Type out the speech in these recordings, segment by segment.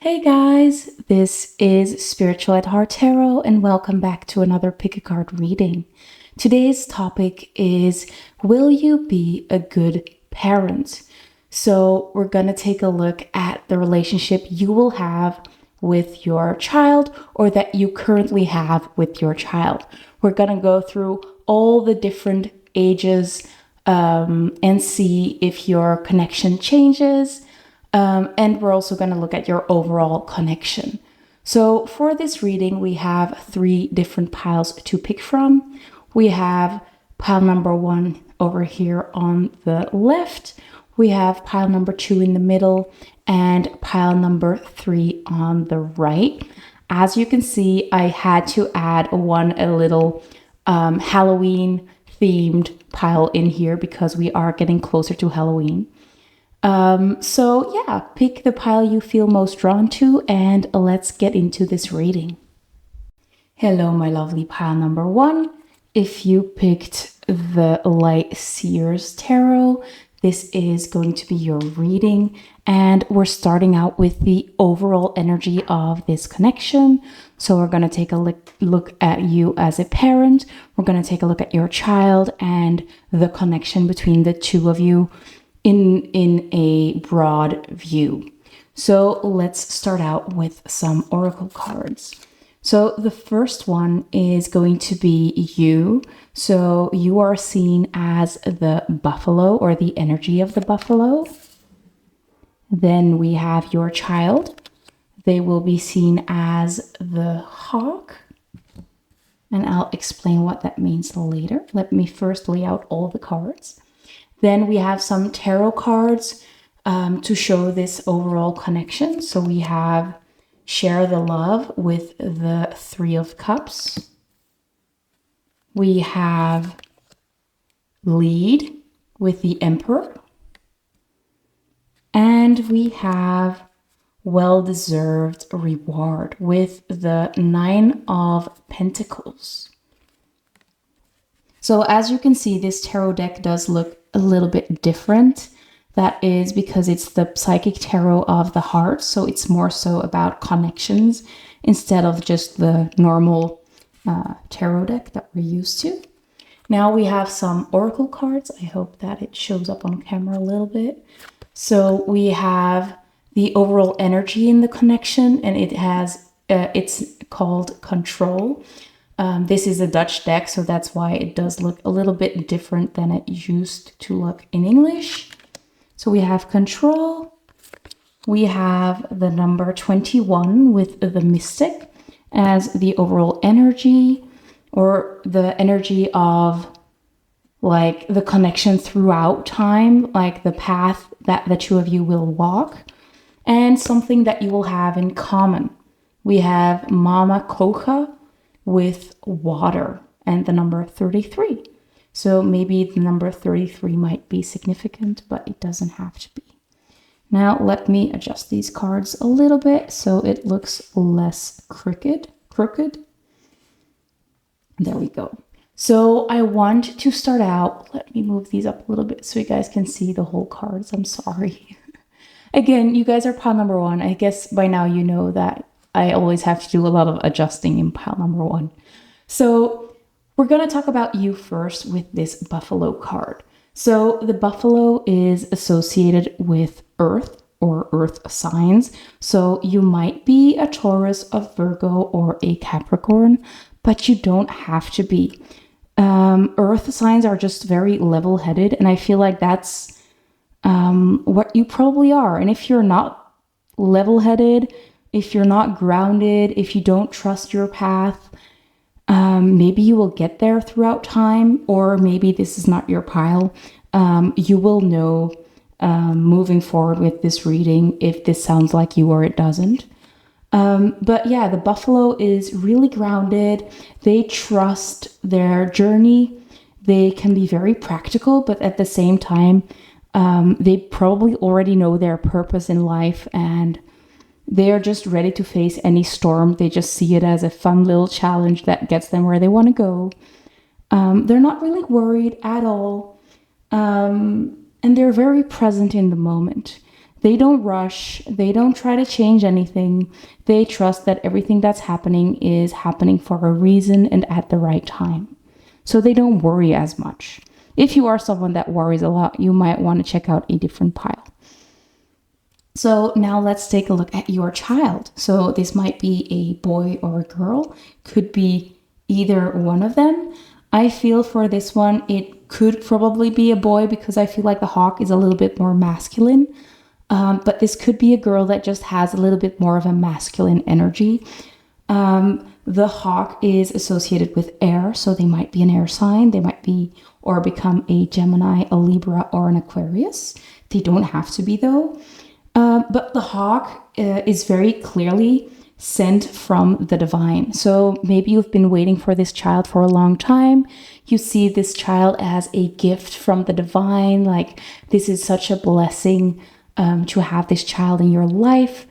Hey guys, this is Spiritual at Heart Tarot and welcome back to another pick a card reading. Today's topic is, will you be a good parent? So we're going to take a look at the relationship you will have with your child or that you currently have with your child. We're going to go through all the different ages and see if your connection changes. And we're also going to look at your overall connection. So for this reading, we have 3 different piles to pick from. We have pile number 1 over here on the left. We have pile number 2 in the middle and pile number 3 on the right. As you can see, I had to add a little Halloween themed pile in here because we are getting closer to Halloween. So yeah, pick the pile you feel most drawn to and let's get into this reading. Hello, my lovely pile number 1. If you picked the Lightseers Tarot, this is going to be your reading, and we're starting out with the overall energy of this connection. So we're going to take a look at you as a parent. We're going to take a look at your child and the connection between the two of you in a broad view. So let's start out with some oracle cards. So the first one is going to be you. So you are seen as the buffalo or the energy of the buffalo. Then we have your child. They will be seen as the hawk. And I'll explain what that means later. Let me first lay out all the cards. Then we have some tarot cards to show this overall connection. So we have Share the Love with the 3 of Cups. We have Lead with the Emperor. And we have Well-Deserved Reward with the 9 of Pentacles. So as you can see, this tarot deck does look a little bit different. That is because it's the psychic tarot of the heart. So it's more so about connections instead of just the normal tarot deck that we're used to. Now we have some oracle cards. I hope that it shows up on camera a little bit. So we have the overall energy in the connection, and it has, it's called Control. This is a Dutch deck, so that's why it does look a little bit different than it used to look in English. So we have Control. We have the number 21 with the Mystic as the overall energy, or the energy of like the connection throughout time, like the path that the two of you will walk, and something that you will have in common. We have Mama Kocha with water and the number 33. So maybe the number 33 might be significant, but it doesn't have to be. Now let me adjust these cards a little bit so it looks less crooked. There we go. So I want to start out, let me move these up a little bit so you guys can see the whole cards. I'm sorry. Again, you guys are pile number 1. I guess by now you know that I always have to do a lot of adjusting in pile number 1. So we're going to talk about you first with this buffalo card. So the buffalo is associated with earth or earth signs. So you might be a Taurus, a Virgo, or a Capricorn, but you don't have to be. Earth signs are just very level-headed, and I feel like that's what you probably are. And if you're not level-headed, if you're not grounded, if you don't trust your path, maybe you will get there throughout time, or maybe this is not your pile. You will know moving forward with this reading if this sounds like you or it doesn't. But yeah, the buffalo is really grounded. They trust their journey. They can be very practical, but at the same time, they probably already know their purpose in life, and they are just ready to face any storm. They just see it as a fun little challenge that gets them where they want to go. They're not really worried at all. And they're very present in the moment. They don't rush. They don't try to change anything. They trust that everything that's happening is happening for a reason and at the right time. So they don't worry as much. If you are someone that worries a lot, you might want to check out a different pile. So now let's take a look at your child. So this might be a boy or a girl, could be either one of them. I feel for this one, it could probably be a boy because I feel like the hawk is a little bit more masculine. But this could be a girl that just has a little bit more of a masculine energy. The hawk is associated with air, so they might be an air sign. They might be or become a Gemini, a Libra, or an Aquarius. They don't have to be though. But the hawk is very clearly sent from the divine. So maybe you've been waiting for this child for a long time. You see this child as a gift from the divine. Like this is such a blessing to have this child in your life.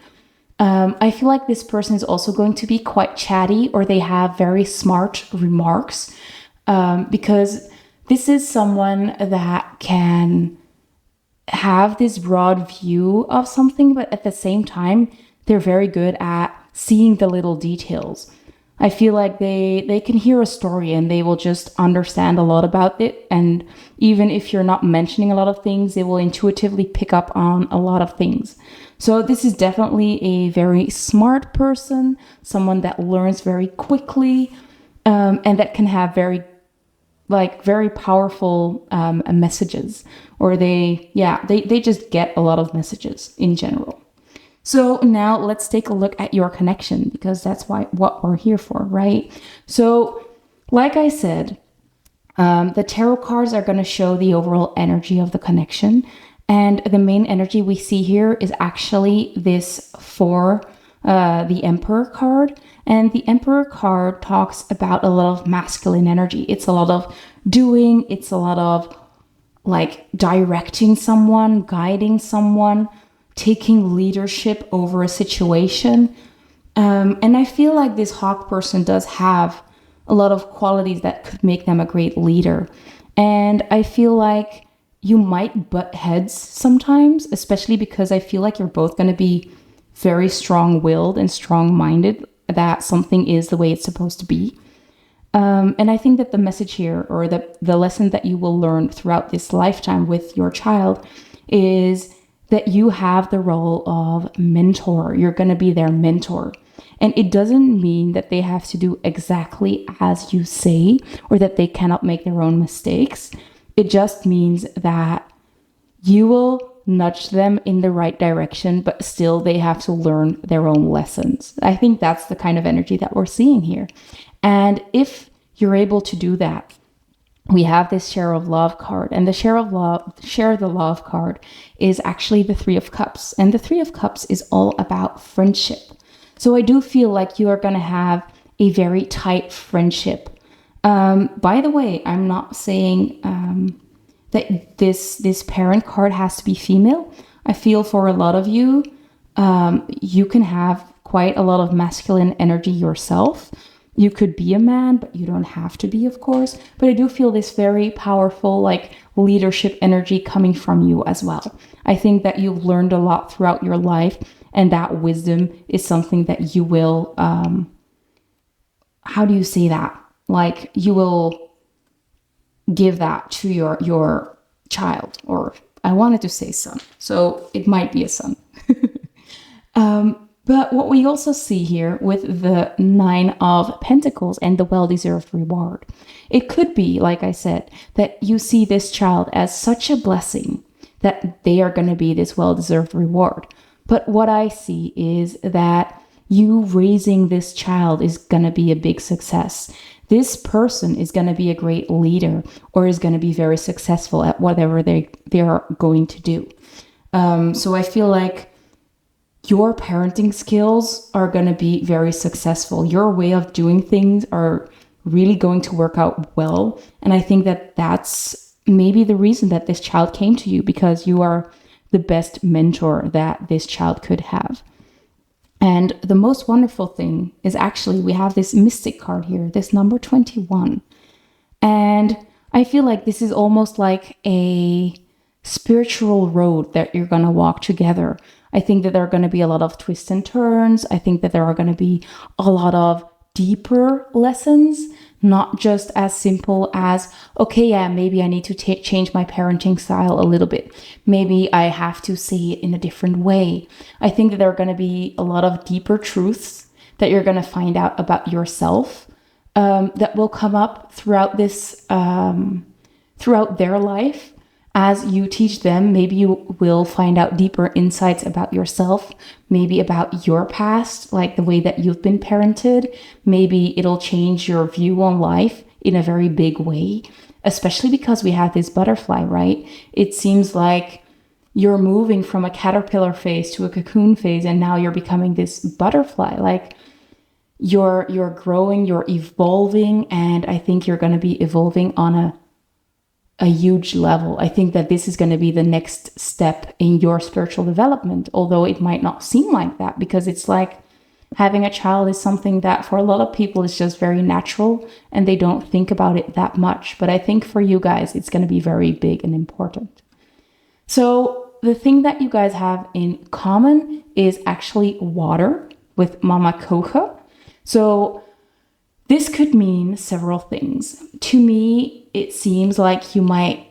I feel like this person is also going to be quite chatty, or they have very smart remarks, because this is someone that can have this broad view of something, but at the same time, they're very good at seeing the little details. I feel like they can hear a story and they will just understand a lot about it. And even if you're not mentioning a lot of things, they will intuitively pick up on a lot of things. So this is definitely a very smart person, someone that learns very quickly, and that can have very powerful messages, or they just get a lot of messages in general. So now let's take a look at your connection, because that's what we're here for, right? So like I said, the tarot cards are going to show the overall energy of the connection. And the main energy we see here is actually this for the Emperor card. And the Emperor card talks about a lot of masculine energy. It's a lot of doing. It's a lot of like directing someone, guiding someone, taking leadership over a situation. And I feel like this hawk person does have a lot of qualities that could make them a great leader. And I feel like you might butt heads sometimes, especially because I feel like you're both going to be very strong-willed and strong-minded that something is the way it's supposed to be. And I think that the message here, or the lesson that you will learn throughout this lifetime with your child, is that you have the role of mentor. You're going to be their mentor. And it doesn't mean that they have to do exactly as you say, or that they cannot make their own mistakes. It just means that you will nudge them in the right direction, but still they have to learn their own lessons. I think that's the kind of energy that we're seeing here. And if you're able to do that, we have this share of love card, and the share the love card is actually the Three of Cups. And the Three of Cups is all about friendship. So I do feel like you are going to have a very tight friendship. By the way, I'm not saying that this parent card has to be female. I feel for a lot of you, you can have quite a lot of masculine energy yourself. You could be a man, but you don't have to be, of course. But I do feel this very powerful, like, leadership energy coming from you as well. I think that you've learned a lot throughout your life, and that wisdom is something that you will, how do you say that? Like, you will give that to your child, or I wanted to say son, so it might be a son. But what we also see here with the Nine of Pentacles and the well-deserved reward, it could be, like I said, that you see this child as such a blessing that they are going to be this well-deserved reward. But what I see is that you raising this child is going to be a big success. This person is going to be a great leader, or is going to be very successful at whatever they are going to do. So I feel like your parenting skills are going to be very successful. Your way of doing things are really going to work out well. And I think that that's maybe the reason that this child came to you, because you are the best mentor that this child could have. And the most wonderful thing is actually we have this mystic card here, this number 21. And I feel like this is almost like a spiritual road that you're going to walk together. I think that there are going to be a lot of twists and turns. I think that there are going to be a lot of deeper lessons, not just as simple as, okay, yeah, maybe I need to change my parenting style a little bit. Maybe I have to say it in a different way. I think that there are going to be a lot of deeper truths that you're going to find out about yourself that will come up throughout this, throughout their life. As you teach them, maybe you will find out deeper insights about yourself, maybe about your past, like the way that you've been parented. Maybe it'll change your view on life in a very big way, especially because we have this butterfly, right? It seems like you're moving from a caterpillar phase to a cocoon phase, and now you're becoming this butterfly. Like you're growing, you're evolving, and I think you're going to be evolving on a huge level. I think that this is going to be the next step in your spiritual development, although it might not seem like that, because it's like having a child is something that for a lot of people is just very natural and they don't think about it that much. But I think for you guys, it's going to be very big and important. So the thing that you guys have in common is actually water with Mama Kocha. So this could mean several things. To me, it seems like you might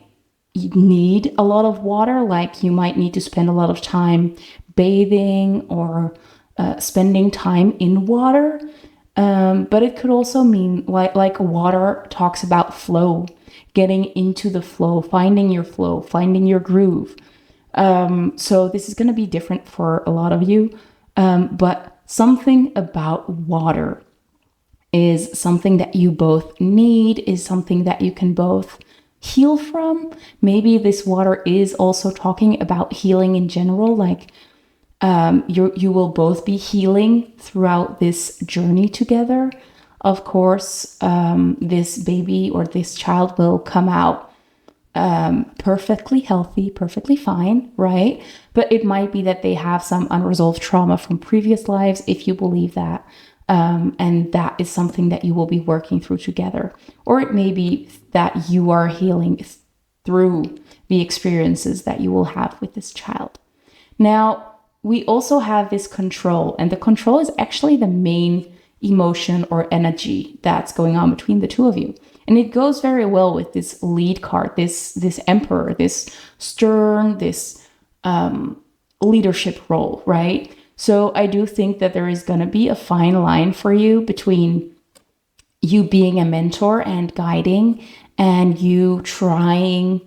need a lot of water, like you might need to spend a lot of time bathing or spending time in water. But it could also mean like water talks about flow, getting into the flow, finding your groove. So this is going to be different for a lot of you. But something about water is something that you both need, is something that you can both heal from. Maybe this water is also talking about healing in general, like you will both be healing throughout this journey together. Of course, this baby or this child will come out perfectly healthy, perfectly fine, right? But it might be that they have some unresolved trauma from previous lives, if you believe that. And that is something that you will be working through together. Or it may be that you are healing through the experiences that you will have with this child. Now, we also have this control, and the control is actually the main emotion or energy that's going on between the two of you. And it goes very well with this lead card, this emperor, this stern, this leadership role, right? So I do think that there is going to be a fine line for you between you being a mentor and guiding and you trying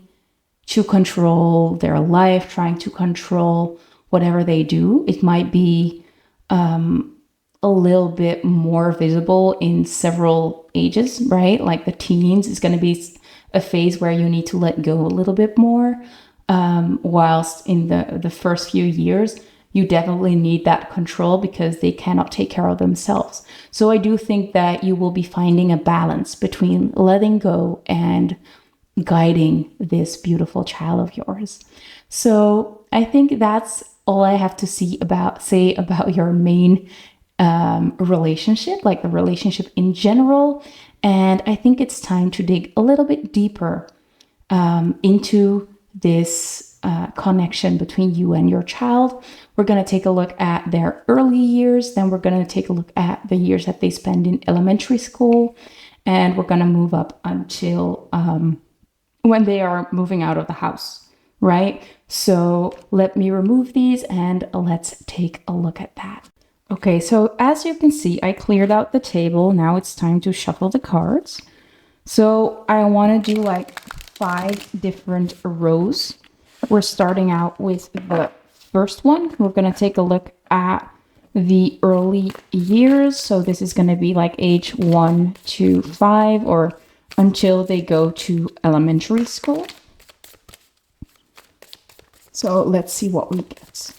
to control their life, trying to control whatever they do. It might be a little bit more visible in several ages, right? Like the teens is going to be a phase where you need to let go a little bit more, whilst in the first few years, you definitely need that control because they cannot take care of themselves. So I do think that you will be finding a balance between letting go and guiding this beautiful child of yours. So I think that's all I have to say about your main relationship, like the relationship in general. And I think it's time to dig a little bit deeper into this connection between you and your child. We're going to take a look at their early years. Then we're going to take a look at the years that they spend in elementary school. And we're going to move up until when they are moving out of the house, right? So let me remove these and let's take a look at that. Okay, so as you can see, I cleared out the table. Now it's time to shuffle the cards. So I want to do like 5 different rows. We're starting out with the first one. We're going to take a look at the early years. So this is going to be like age 1 to 5 or until they go to elementary school. So let's see what we get.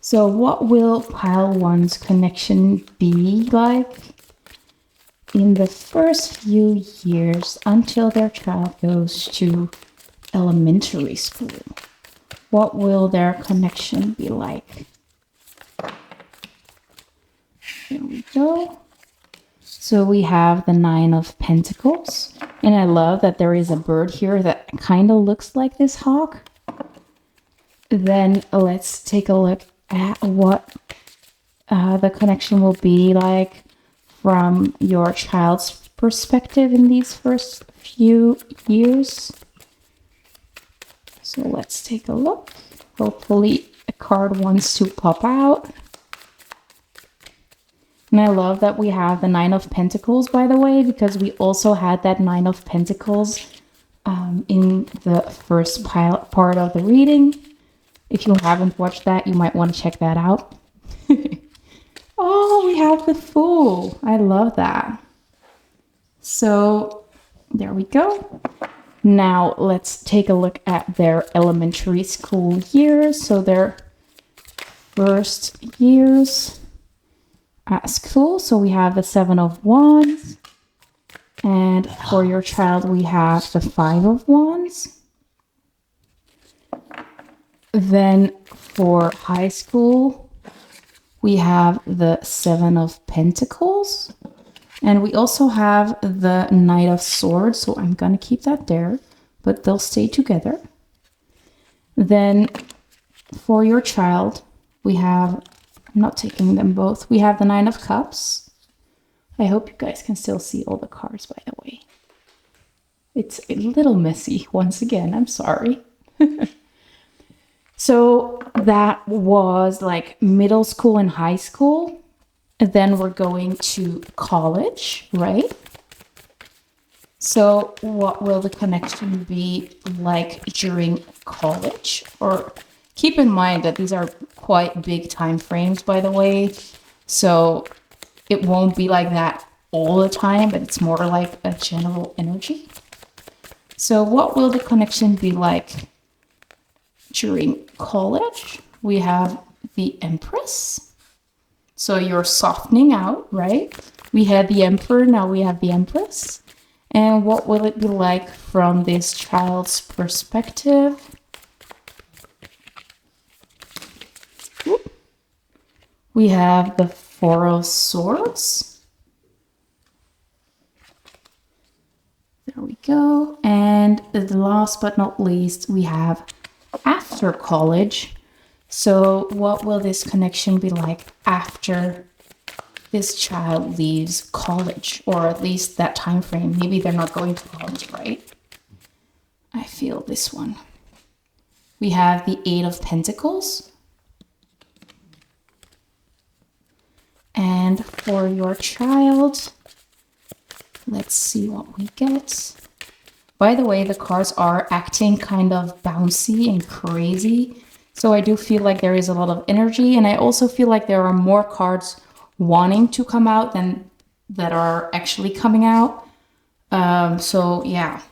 So what will pile 1's connection be like in the first few years until their child goes to elementary school? What will their connection be like? Here we go. So we have the 9 of Pentacles. And I love that there is a bird here that kind of looks like this hawk. Then let's take a look at what the connection will be like from your child's perspective in these first few years. So let's take a look. Hopefully a card wants to pop out. And I love that we have the Nine of Pentacles, by the way, because we also had that Nine of Pentacles in the first part of the reading. If you haven't watched that, you might want to check that out. Oh, we have the Fool. I love that. So there we go. Now let's take a look at their elementary school years. So their first years at school. So we have the Seven of Wands. And for your child, we have the Five of Wands. Then for high school, we have the Seven of Pentacles. And we also have the Knight of Swords. So I'm going to keep that there, but they'll stay together. Then for your child, we have, I'm not taking them both. We have the Nine of Cups. I hope you guys can still see all the cards, by the way. It's a little messy once again. I'm sorry. So that was like middle school and high school. And then we're going to college, right? So what will the connection be like during college? Or keep in mind that these are quite big time frames, by the way. So it won't be like that all the time, but it's more like a general energy. So what will the connection be like during college? We have the Empress. So you're softening out, right? We had the Emperor, now we have the Empress. And what will it be like from this child's perspective? We have the Four of Swords. There we go. And last but not least, we have after college. So what will this connection be like after this child leaves college, or at least that time frame? Maybe they're not going to college, right? I feel this one. We have the Eight of Pentacles. And for your child, let's see what we get. By the way, the cards are acting kind of bouncy and crazy. So I do feel like there is a lot of energy, and I also feel like there are more cards wanting to come out than that are actually coming out. So yeah,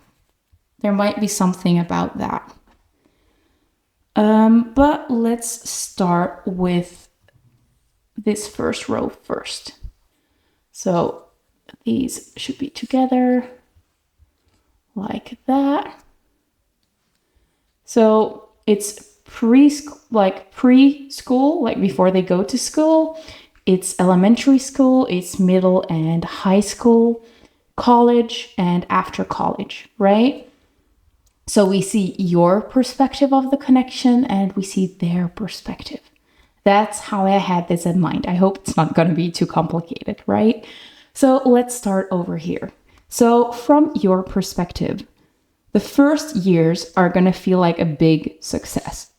there might be something about that. But let's start with this first row first. So these should be together like that. So it's preschool, like before they go to school. It's elementary school, it's middle and high school, college, and after college, right? So we see your perspective of the connection and we see their perspective. That's how I had this in mind. I hope it's not going to be too complicated, right? So let's start over here. So from your perspective, the first years are going to feel like a big success.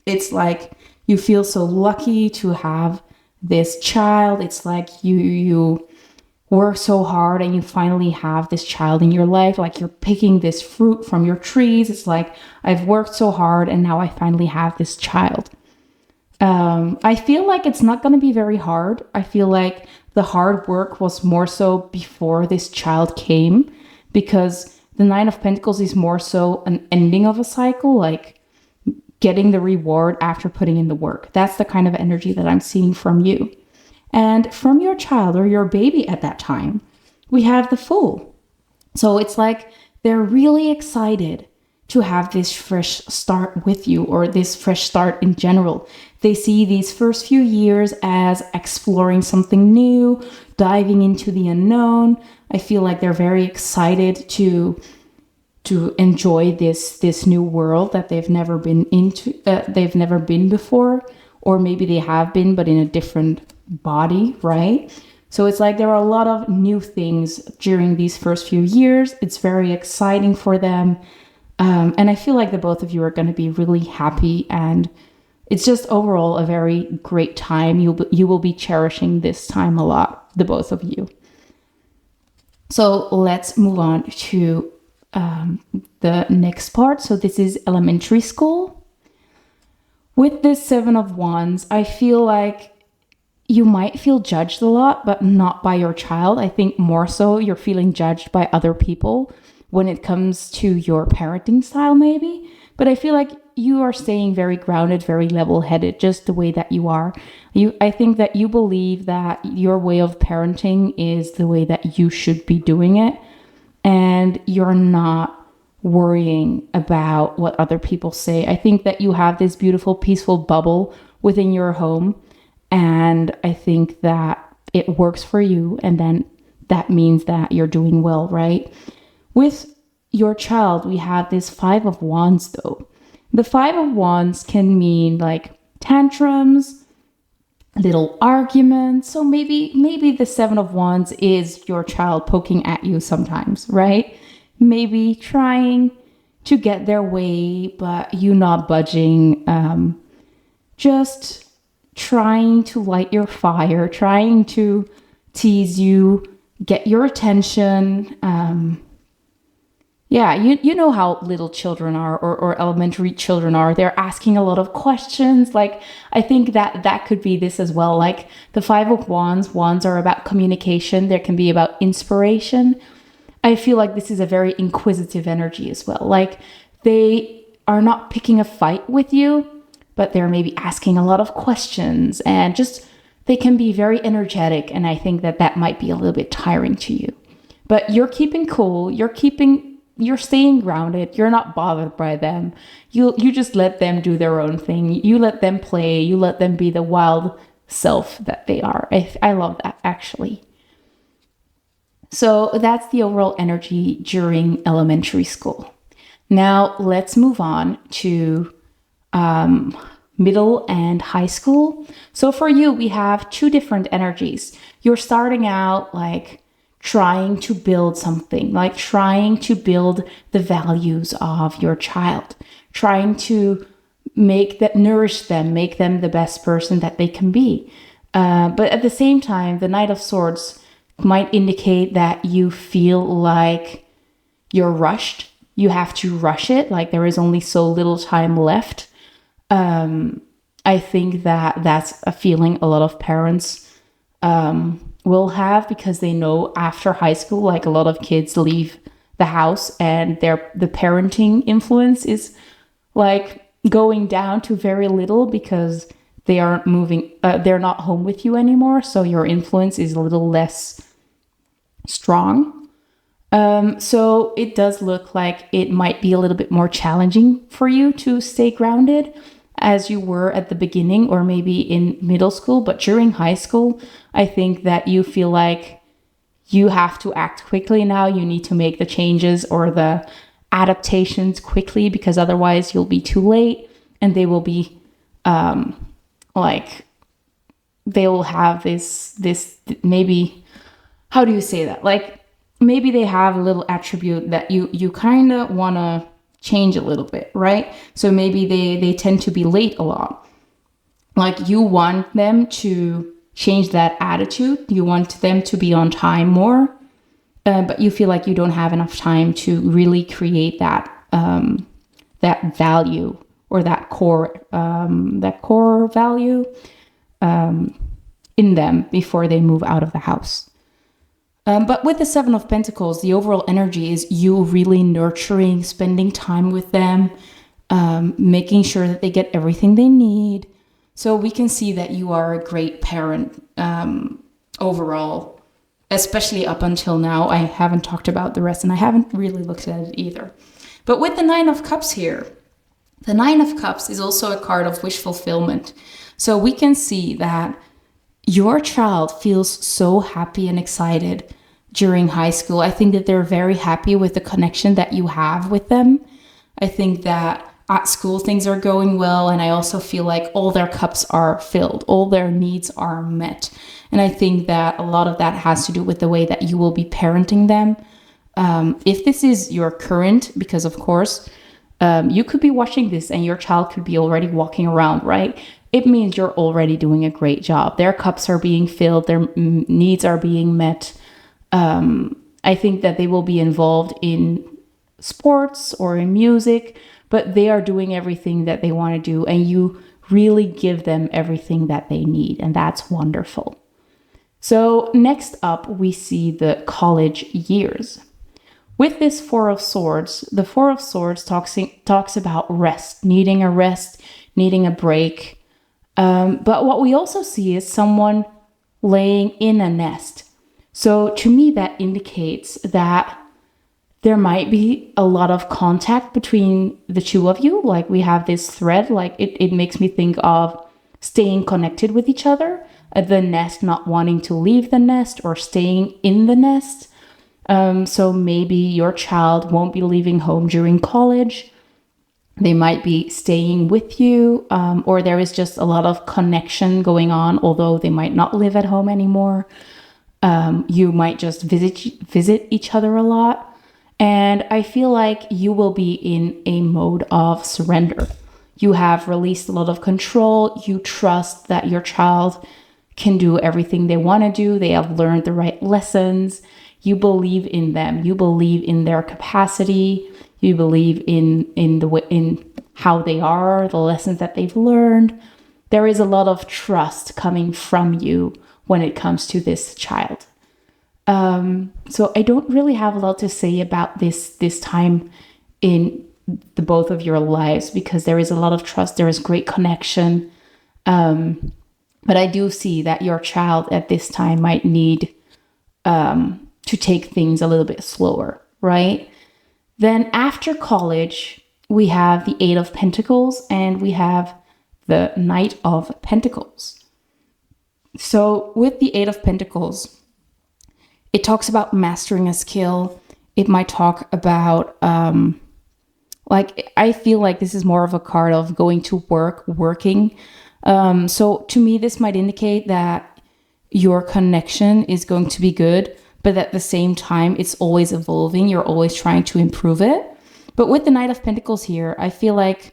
It's like you feel so lucky to have this child. It's like you work so hard and you finally have this child in your life. Like you're picking this fruit from your trees. It's like, I've worked so hard and now I finally have this child. I feel like it's not going to be very hard. I feel like the hard work was more so before this child came, because the Nine of Pentacles is more so an ending of a cycle, like getting the reward after putting in the work. That's the kind of energy that I'm seeing from you. And from your child or your baby at that time, we have the Fool. So it's like they're really excited to have this fresh start with you, or this fresh start in general. They see these first few years as exploring something new, diving into the unknown. I feel like they're very excited to to enjoy this new world that they've never been into, they've never been before, or maybe they have been, but in a different body, right? So it's like there are a lot of new things during these first few years. It's very exciting for them. And I feel like the both of you are going to be really happy, and it's just overall a very great time. You will be cherishing this time a lot, the both of you. So let's move on to the next part. So this is elementary school. With this Seven of Wands, I feel like you might feel judged a lot, but not by your child. I think more so you're feeling judged by other people when it comes to your parenting style, maybe. But I feel like you are staying very grounded, very level-headed, just the way that you are. I think that you believe that your way of parenting is the way that you should be doing it. And you're not worrying about what other people say. I think that you have this beautiful, peaceful bubble within your home. And I think that it works for you. And then that means that you're doing well, right? With your child, we have this Five of Wands, though. The Five of Wands can mean like tantrums, little arguments. So maybe the Seven of Wands is your child poking at you sometimes, right? Maybe trying to get their way, but you not budging. Just trying to light your fire, trying to tease you, get your attention. Yeah, you know how little children are, or elementary children are. They're asking a lot of questions. Like, I think that could be this as well. Like the Five of Wands are about communication. There can be about inspiration. I feel like this is a very inquisitive energy as well. Like they are not picking a fight with you, but they're maybe asking a lot of questions, and just they can be very energetic. And I think that might be a little bit tiring to you. But you're keeping cool. You're staying grounded. You're not bothered by them. You just let them do their own thing. You let them play. You let them be the wild self that they are. I love that, actually. So that's the overall energy during elementary school. Now let's move on to middle and high school. So for you, we have two different energies. You're starting out like trying to build something, like trying to build the values of your child, trying to nourish them, make them the best person that they can be. But at the same time, the Knight of Swords might indicate that you feel like you're rushed. You have to rush it, like there is only so little time left. I think that that's a feeling a lot of parents will have, because they know after high school, like a lot of kids leave the house and the parenting influence is like going down to very little, because they aren't moving, they're not home with you anymore. So your influence is a little less strong. So it does look like it might be a little bit more challenging for you to stay grounded as you were at the beginning, or maybe in middle school. But during high school, I think that you feel like you have to act quickly now. You need to make the changes or the adaptations quickly, because otherwise you'll be too late, and they will be they will have this maybe, how do you say that? Like maybe they have a little attribute that you kind of want to change a little bit, right? So maybe they tend to be late a lot. Like you want them to change that attitude. You want them to be on time more, but you feel like you don't have enough time to really create that value, or that core value in them before they move out of the house. But with the Seven of Pentacles, the overall energy is you really nurturing, spending time with them, making sure that they get everything they need. So we can see that you are a great parent overall, especially up until now. I haven't talked about the rest, and I haven't really looked at it either. But with the Nine of Cups here, the Nine of Cups is also a card of wish fulfillment. So we can see that your child feels so happy and excited during high school. I think that they're very happy with the connection that you have with them. I think that at school things are going well, and I also feel like all their cups are filled, all their needs are met. And I think that a lot of that has to do with the way that you will be parenting them. If this is your current, because of course, you could be watching this and your child could be already walking around, right? It means you're already doing a great job. Their cups are being filled, their needs are being met. I think that they will be involved in sports or in music, but they are doing everything that they want to do, and you really give them everything that they need, and that's wonderful. So next up, we see the college years. With this Four of Swords, the Four of Swords talks about rest, needing a break. But what we also see is someone laying in a nest. So to me, that indicates that there might be a lot of contact between the two of you. Like we have this thread, like it makes me think of staying connected with each other, the nest not wanting to leave the nest or staying in the nest. So maybe your child won't be leaving home during college. They might be staying with you, or there is just a lot of connection going on, although they might not live at home anymore. You might just visit each other a lot. And I feel like you will be in a mode of surrender. You have released a lot of control. You trust that your child can do everything they want to do. They have learned the right lessons. You believe in them. You believe in their capacity. You believe in how they are, the lessons that they've learned. There is a lot of trust coming from you when it comes to this child. So I don't really have a lot to say about this time in the both of your lives, because there is a lot of trust. There is great connection. But I do see that your child at this time might need to take things a little bit slower, right? Then after college, we have the Eight of Pentacles and we have the Knight of Pentacles. So with the Eight of Pentacles, it talks about mastering a skill. It might talk about, I feel like this is more of a card of going to working. So to me, this might indicate that your connection is going to be good, but at the same time, it's always evolving. You're always trying to improve it. But with the Knight of Pentacles here, I feel like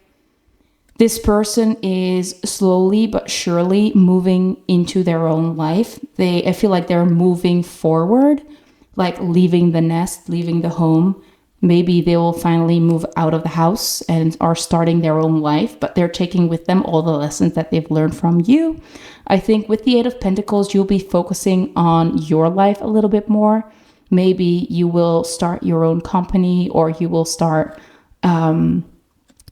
this person is slowly but surely moving into their own life. I feel like they're moving forward, like leaving the nest, leaving the home. Maybe they will finally move out of the house and are starting their own life, but they're taking with them all the lessons that they've learned from you. I think with the Eight of Pentacles, you'll be focusing on your life a little bit more. Maybe you will start your own company, or you will start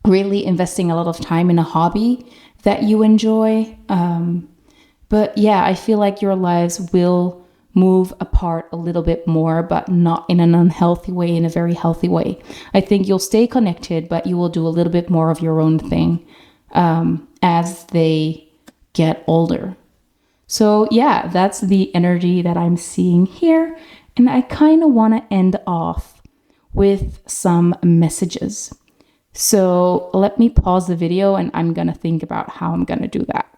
really investing a lot of time in a hobby that you enjoy. But yeah, I feel like your lives will move apart a little bit more, but not in an unhealthy way, in a very healthy way. I think you'll stay connected, but you will do a little bit more of your own thing as they get older. So yeah, that's the energy that I'm seeing here. And I kind of want to end off with some messages. So let me pause the video and I'm going to think about how I'm going to do that.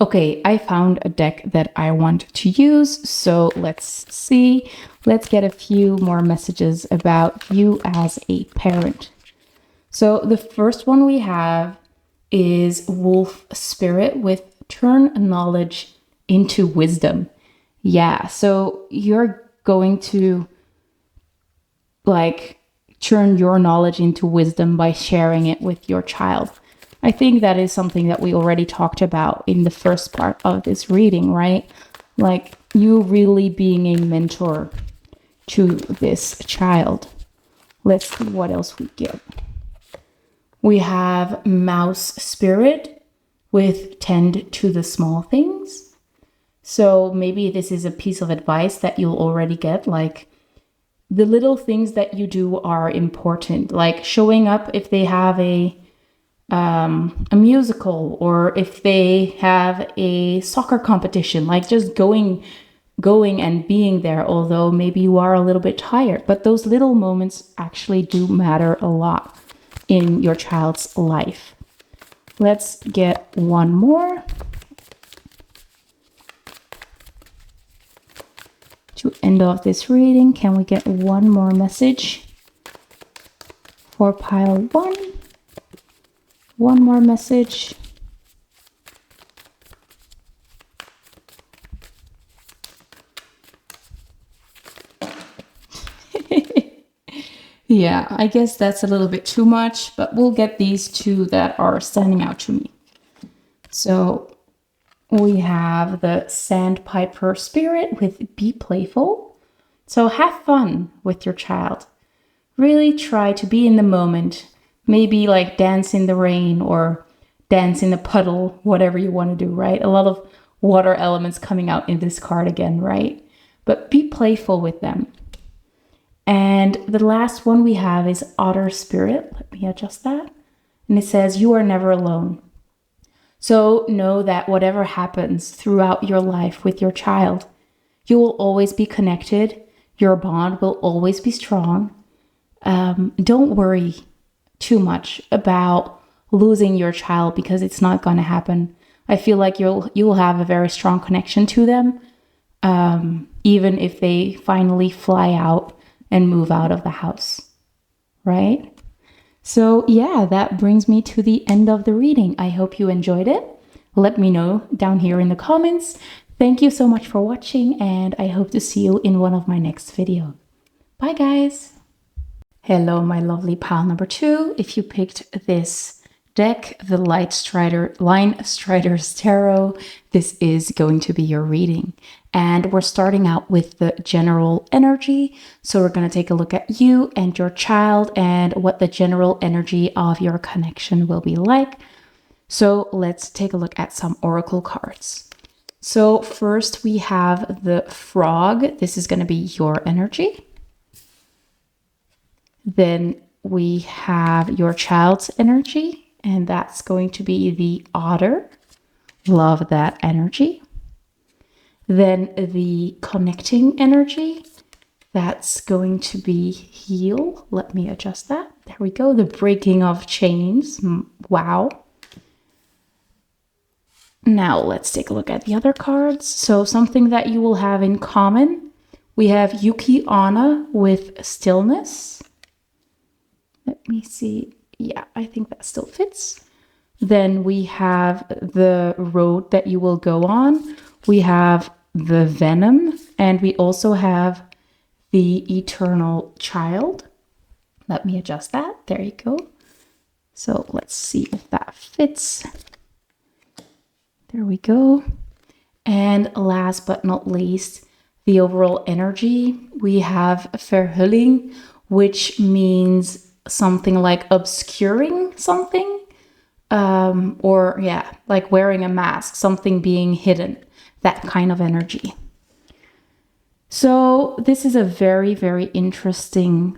Okay, I found a deck that I want to use. So let's see. Let's get a few more messages about you as a parent. So the first one we have is Wolf Spirit with turn knowledge into wisdom. Yeah, so you're going to turn your knowledge into wisdom by sharing it with your child. I think that is something that we already talked about in the first part of this reading, right? Like you really being a mentor to this child. Let's see what else we get. We have Mouse Spirit with tend to the small things. So maybe this is a piece of advice that you'll already get, like the little things that you do are important, like showing up if they have a musical, or if they have a soccer competition, like just going going and being there, although maybe you are a little bit tired. But those little moments actually do matter a lot in your child's life. Let's get one more. To end off this reading, can we get one more message for pile 1? One more message. Yeah, I guess that's a little bit too much, but we'll get these two that are standing out to me. So we have the Sandpiper Spirit with Be Playful. So have fun with your child. Really try to be in the moment. Maybe like dance in the rain or dance in a puddle, whatever you want to do, right? A lot of water elements coming out in this card again, right? But be playful with them. And the last one we have is Otter Spirit. Let me adjust that. And it says, you are never alone. So know that whatever happens throughout your life with your child, you will always be connected. Your bond will always be strong. Don't worry too much about losing your child because it's not going to happen. I feel like you will have a very strong connection to them, even if they finally fly out and move out of the house, right? So yeah, that brings me to the end of the reading. I hope you enjoyed it. Let me know down here in the comments. Thank you so much for watching, and I hope to see you in one of my next videos. Bye guys. Hello, my lovely pile number 2. If you picked this deck, the Linestrider's Tarot, this is going to be your reading. And we're starting out with the general energy. So we're going to take a look at you and your child and what the general energy of your connection will be like. So let's take a look at some oracle cards. So first we have the Frog. This is going to be your energy. Then we have your child's energy, and that's going to be the Otter. Love that energy. Then the connecting energy, that's going to be Heal. Let me adjust that. There we go. The breaking of chains. Wow. Now let's take a look at the other cards. So something that you will have in common. We have Yuki Onna with Stillness. Let me see. Yeah, I think that still fits. Then we have the road that you will go on. We have the Venom, and we also have the Eternal Child. Let me adjust that. There you go. So let's see if that fits. There we go. And last but not least, the overall energy. We have Verhulling, which means something like obscuring something. Or yeah, like wearing a mask, something being hidden, that kind of energy. So this is a very, very interesting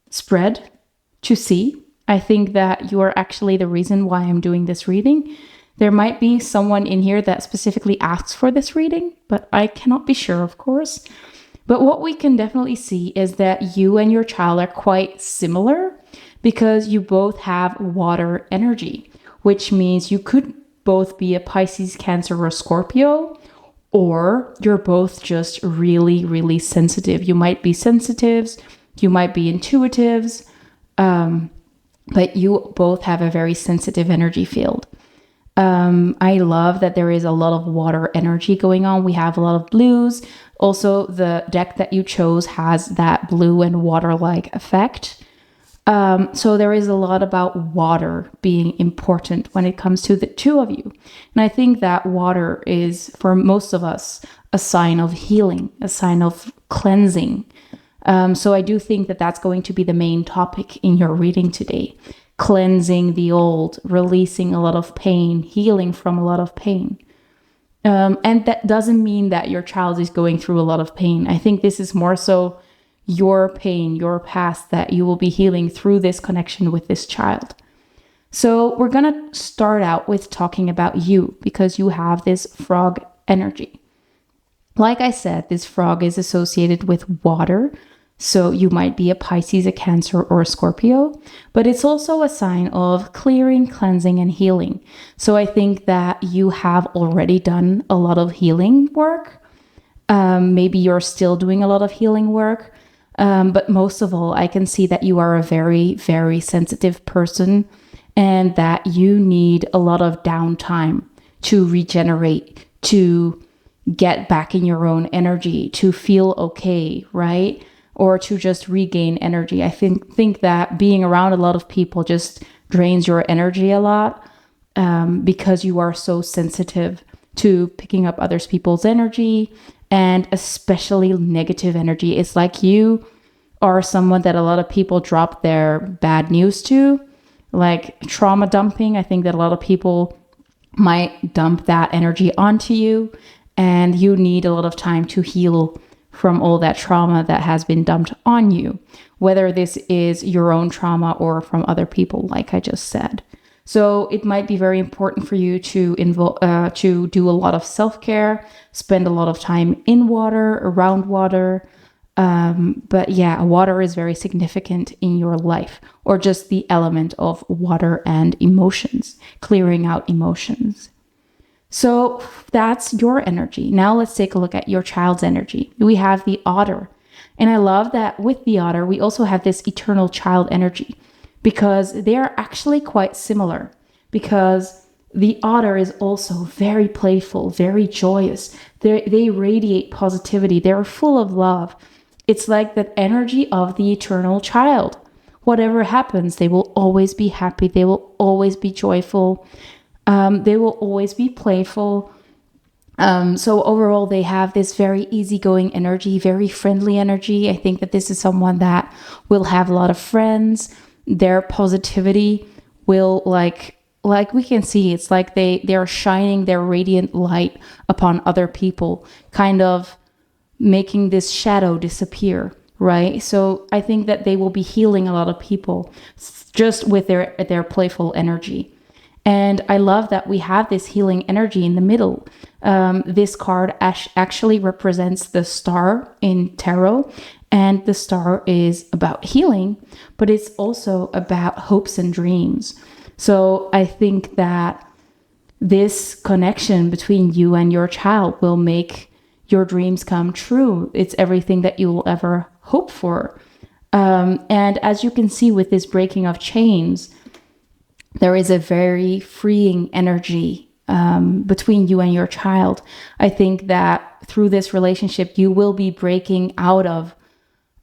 spread to see. I think that you are actually the reason why I'm doing this reading. There might be someone in here that specifically asks for this reading, but I cannot be sure, of course. But what we can definitely see is that you and your child are quite similar, because you both have water energy, which means you could both be a Pisces, Cancer, or Scorpio, or you're both just really, really sensitive. You might be sensitives, you might be intuitives, but you both have a very sensitive energy field. I love that there is a lot of water energy going on. We have a lot of blues. Also, the deck that you chose has that blue and water-like effect. So there is a lot about water being important when it comes to the two of you. And I think that water is, for most of us, a sign of healing, a sign of cleansing. So I do think that that's going to be the main topic in your reading today. Cleansing the old, releasing a lot of pain, healing from a lot of pain. And that doesn't mean that your child is going through a lot of pain. I think this is more so your pain, your past, that you will be healing through this connection with this child. So we're going to start out with talking about you, because you have this frog energy. Like I said, this frog is associated with water. So you might be a Pisces, a Cancer, or a Scorpio, but it's also a sign of clearing, cleansing, and healing. So I think that you have already done a lot of healing work. Maybe you're still doing a lot of healing work. But most of all, I can see that you are a very, very sensitive person and that you need a lot of downtime to regenerate, to get back in your own energy, to feel okay, right? Or to just regain energy. I think that being around a lot of people just drains your energy a lot because you are so sensitive to picking up other people's energy and especially negative energy. It's like you are someone that a lot of people drop their bad news to, like trauma dumping. I think that a lot of people might dump that energy onto you, and you need a lot of time to heal from all that trauma that has been dumped on you, whether this is your own trauma or from other people, like I just said. So it might be very important for you to do a lot of self-care, spend a lot of time in water, around water. But yeah, water is very significant in your life, or just the element of water and emotions, clearing out emotions. So that's your energy. Now let's take a look at your child's energy. We have the otter. And I love that with the otter, we also have this eternal child energy, because they are actually quite similar, because the otter is also very playful, very joyous. They radiate positivity. They're full of love. It's like that energy of the eternal child. Whatever happens, they will always be happy. They will always be joyful. They will always be playful. So overall, they have this very easygoing energy, very friendly energy. I think that this is someone that will have a lot of friends. Their positivity will like we can see, it's like they're shining their radiant light upon other people, kind of making this shadow disappear, right? So I think that they will be healing a lot of people just with their playful energy. And I love that we have this healing energy in the middle. This card actually represents the star in tarot, and the star is about healing, but it's also about hopes and dreams. So I think that this connection between you and your child will make your dreams come true. It's everything that you will ever hope for. And as you can see with this breaking of chains, there is a very freeing energy between you and your child. I think that through this relationship, you will be breaking out of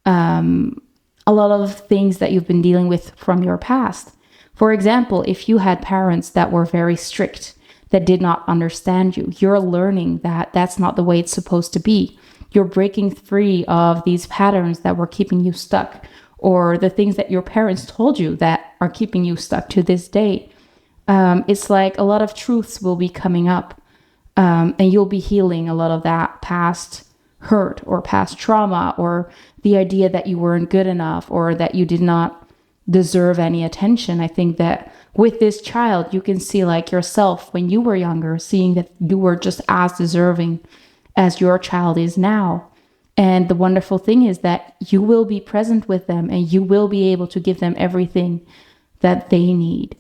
a lot of things that you've been dealing with from your past. For example, if you had parents that were very strict, that did not understand you, you're learning that that's not the way it's supposed to be. You're breaking free of these patterns that were keeping you stuck, or the things that your parents told you that are keeping you stuck to this day. It's like a lot of truths will be coming up, and you'll be healing a lot of that past hurt or past trauma, or the idea that you weren't good enough or that you did not deserve any attention. I think that with this child, you can see like yourself when you were younger, seeing that you were just as deserving as your child is now. And the wonderful thing is that you will be present with them and you will be able to give them everything that they need.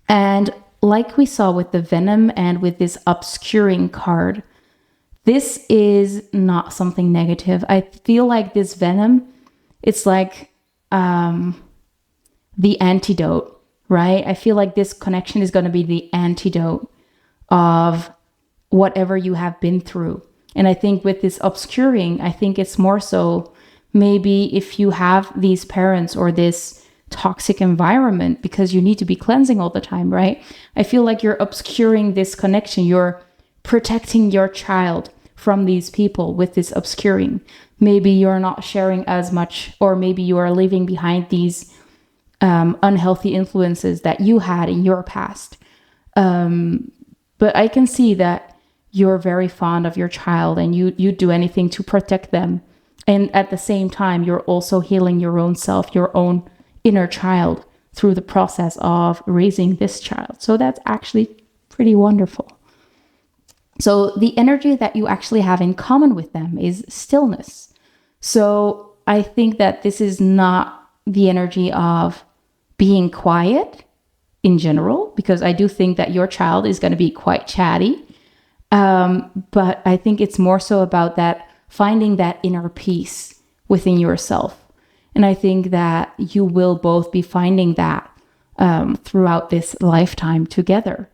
And like we saw with the venom and with this obscuring card, this is not something negative. I feel like this venom, it's like the antidote, right? I feel like this connection is going to be the antidote of whatever you have been through. And I think with this obscuring, I think it's more so maybe if you have these parents or this toxic environment, because you need to be cleansing all the time, right? I feel like you're obscuring this connection. You're protecting your child from these people with this obscuring. Maybe you're not sharing as much, or maybe you are leaving behind these unhealthy influences that you had in your past. But I can see that you're very fond of your child and you do anything to protect them. And at the same time, you're also healing your own self, your own inner child through the process of raising this child. So that's actually pretty wonderful. So the energy that you actually have in common with them is stillness. So I think that this is not the energy of being quiet in general, because I do think that your child is going to be quite chatty. But I think it's more so about that finding that inner peace within yourself. And I think that you will both be finding that throughout this lifetime together.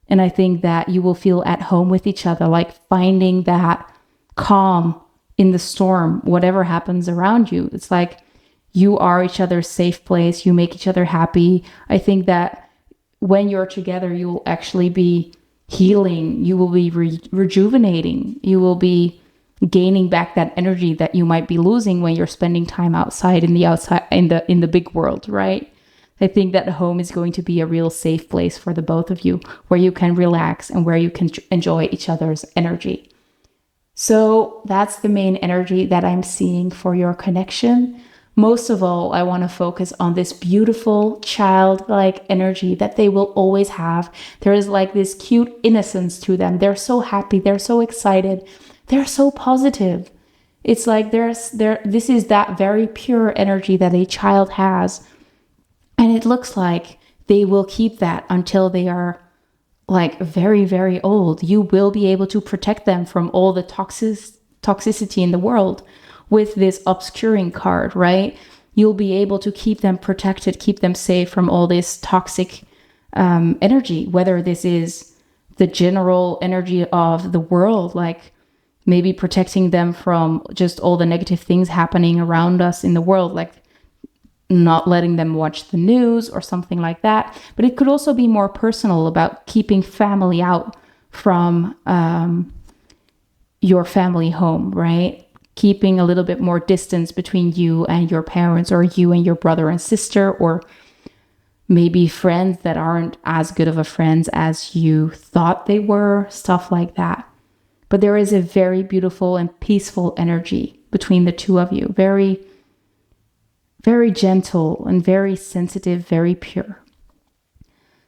And I think that you will feel at home with each other, like finding that calm in the storm, whatever happens around you. It's like you are each other's safe place. You make each other happy. I think that when you're together, you will actually be healing. You will be rejuvenating. You will be gaining back that energy that you might be losing when you're spending time outside in the big world, right? I think that home is going to be a real safe place for the both of you, where you can relax and where you can enjoy each other's energy. So that's the main energy that I'm seeing for your connection. Most of all, I want to focus on this beautiful childlike energy that they will always have. There is like this cute innocence to them. They're so happy. They're so excited. They're so positive. It's like this is that very pure energy that a child has. And it looks like they will keep that until they are like very, very old. You will be able to protect them from all the toxicity in the world with this obscuring card, right? You'll be able to keep them protected, keep them safe from all this toxic energy, whether this is the general energy of the world, like maybe protecting them from just all the negative things happening around us in the world, like not letting them watch the news or something like that. But it could also be more personal, about keeping family out from your family home, right? Keeping a little bit more distance between you and your parents, or you and your brother and sister, or maybe friends that aren't as good of a friends as you thought they were, stuff like that. But there is a very beautiful and peaceful energy between the two of you. Very, very gentle and very sensitive, very pure.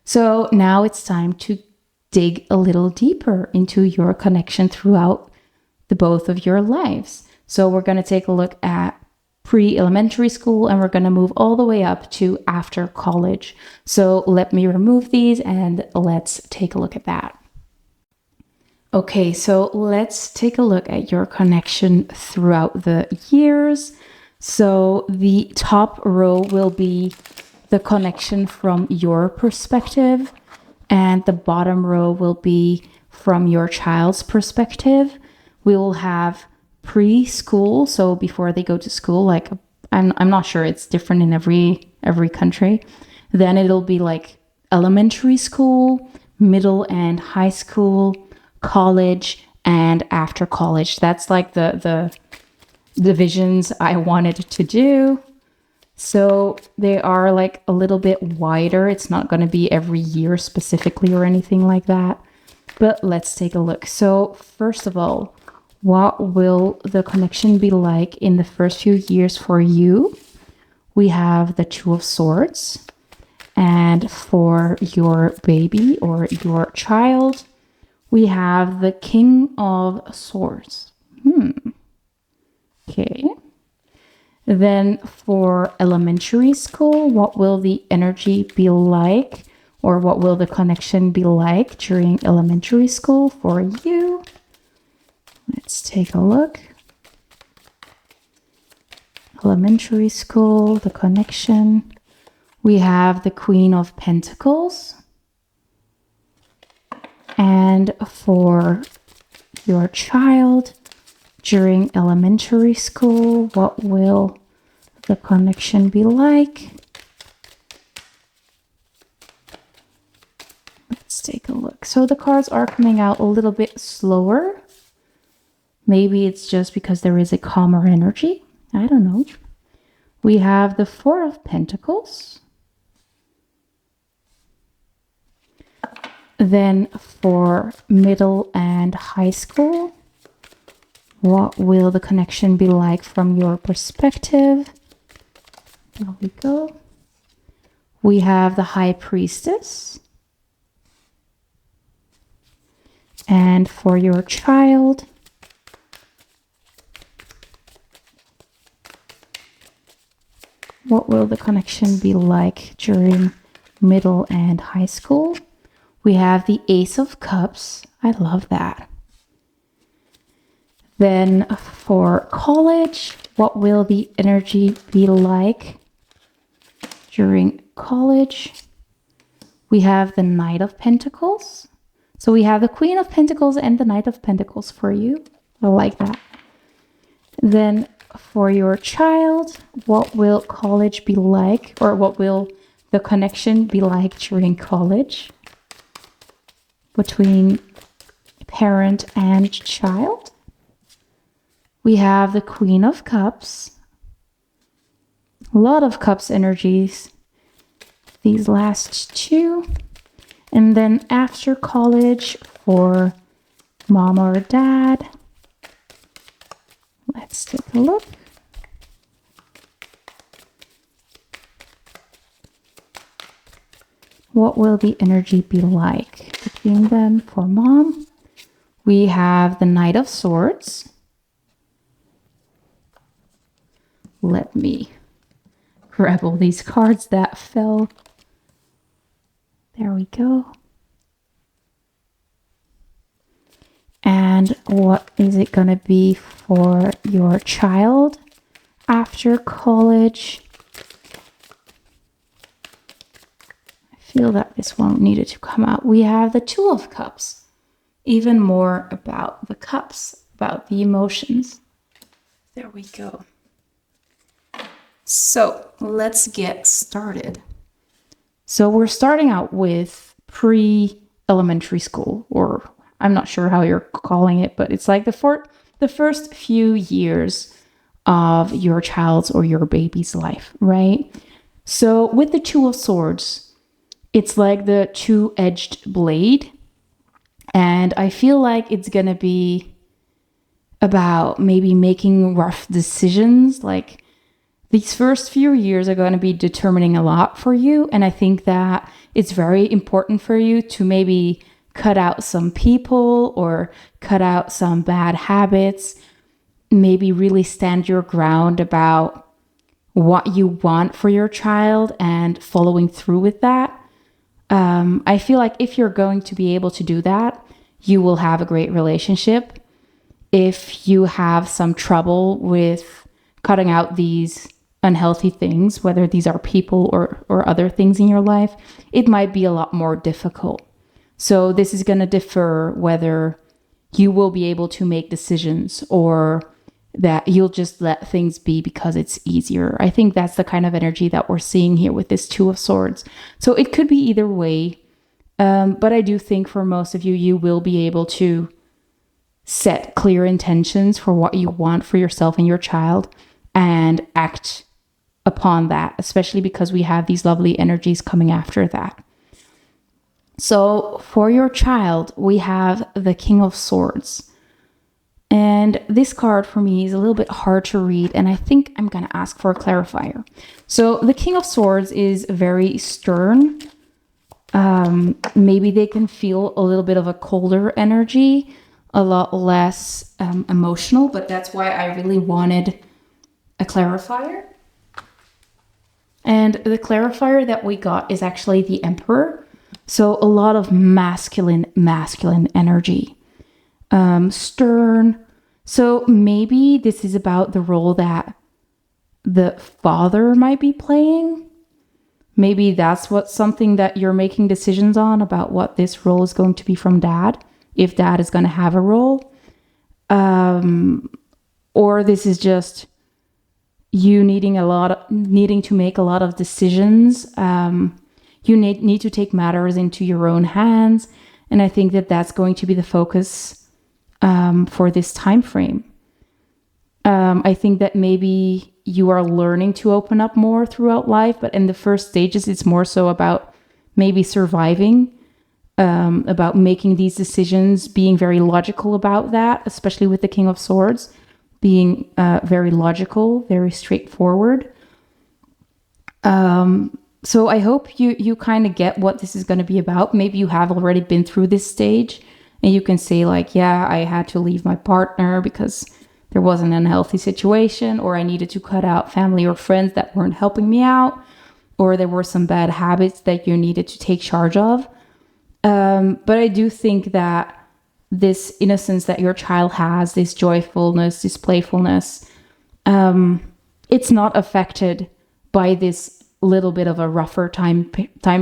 So now it's time to dig a little deeper into your connection throughout the both of your lives. So we're going to take a look at pre-elementary school, and we're going to move all the way up to after college. So let me remove these and let's take a look at that. Okay, so let's take a look at your connection throughout the years. So the top row will be the connection from your perspective, and the bottom row will be from your child's perspective. We will have preschool, so before they go to school, like I'm not sure, it's different in every country. Then it'll be like elementary school, middle and high school, college, and after college. That's like the divisions I wanted to do. So they are like a little bit wider. It's not going to be every year specifically or anything like that. But let's take a look. So first of all, what will the connection be like in the first few years for you? We have the Two of Swords. And for your baby or your child, we have the King of Swords. Okay. Then for elementary school, what will the energy be like, or what will the connection be like during elementary school for you? Let's take a look. Elementary school, the connection. We have the Queen of Pentacles. And for your child, during elementary school, what will the connection be like? Let's take a look. So the cards are coming out a little bit slower. Maybe it's just because there is a calmer energy. I don't know. We have the Four of Pentacles. Then for middle and high school, what will the connection be like from your perspective? There we go. We have the High Priestess. And for your child, what will the connection be like during middle and high school? We have the Ace of Cups. I love that. Then for college, what will the energy be like during college? We have the Knight of Pentacles. So we have the Queen of Pentacles and the Knight of Pentacles for you. I like that. Then for your child, what will college be like? Or what will the connection be like during college between parent and child? We have the Queen of Cups. A lot of Cups energies. These last two. And then after college for mama or dad. Let's take a look. What will the energy be like between them for mom? We have the Knight of Swords. Let me grab all these cards that fell. There we go. And what is it going to be for your child after college? I feel that this one needed to come out. We have the Two of Cups. Even more about the cups, about the emotions. There we go. So let's get started. So we're starting out with pre-elementary school, or I'm not sure how you're calling it, but it's like the first few years of your child's or your baby's life, right? So with the Two of Swords, it's like the two-edged blade. And I feel like it's going to be about maybe making rough decisions. Like these first few years are going to be determining a lot for you. And I think that it's very important for you to maybe cut out some people or cut out some bad habits. Maybe really stand your ground about what you want for your child and following through with that. I feel like if you're going to be able to do that, you will have a great relationship. If you have some trouble with cutting out these unhealthy things, whether these are people or other things in your life, it might be a lot more difficult. So this is going to differ whether you will be able to make decisions or that you'll just let things be because it's easier. I think that's the kind of energy that we're seeing here with this Two of Swords. So it could be either way. But I do think for most of you, you will be able to set clear intentions for what you want for yourself and your child and act upon that, especially because we have these lovely energies coming after that. So for your child, we have the King of Swords. And this card for me is a little bit hard to read, and I think I'm going to ask for a clarifier. So the King of Swords is very stern. Maybe they can feel a little bit of a colder energy, a lot less emotional, but that's why I really wanted a clarifier. And the clarifier that we got is actually the Emperor. So a lot of masculine energy. Stern. So maybe this is about the role that the father might be playing. Maybe that's something that you're making decisions on about what this role is going to be from dad, if dad is going to have a role. Or this is just you needing to make a lot of decisions. You need to take matters into your own hands. And I think that that's going to be the focus for this time frame. I think that maybe you are learning to open up more throughout life, but in the first stages, it's more so about maybe surviving, about making these decisions, being very logical about that, especially with the King of Swords, being very logical, very straightforward. So I hope you kind of get what this is going to be about. Maybe you have already been through this stage And you can say like, yeah, I had to leave my partner because there wasn't an unhealthy situation, or I needed to cut out family or friends that weren't helping me out, or there were some bad habits that you needed to take charge of. But I do think that this innocence that your child has, this joyfulness, this playfulness, it's not affected by this little bit of a rougher time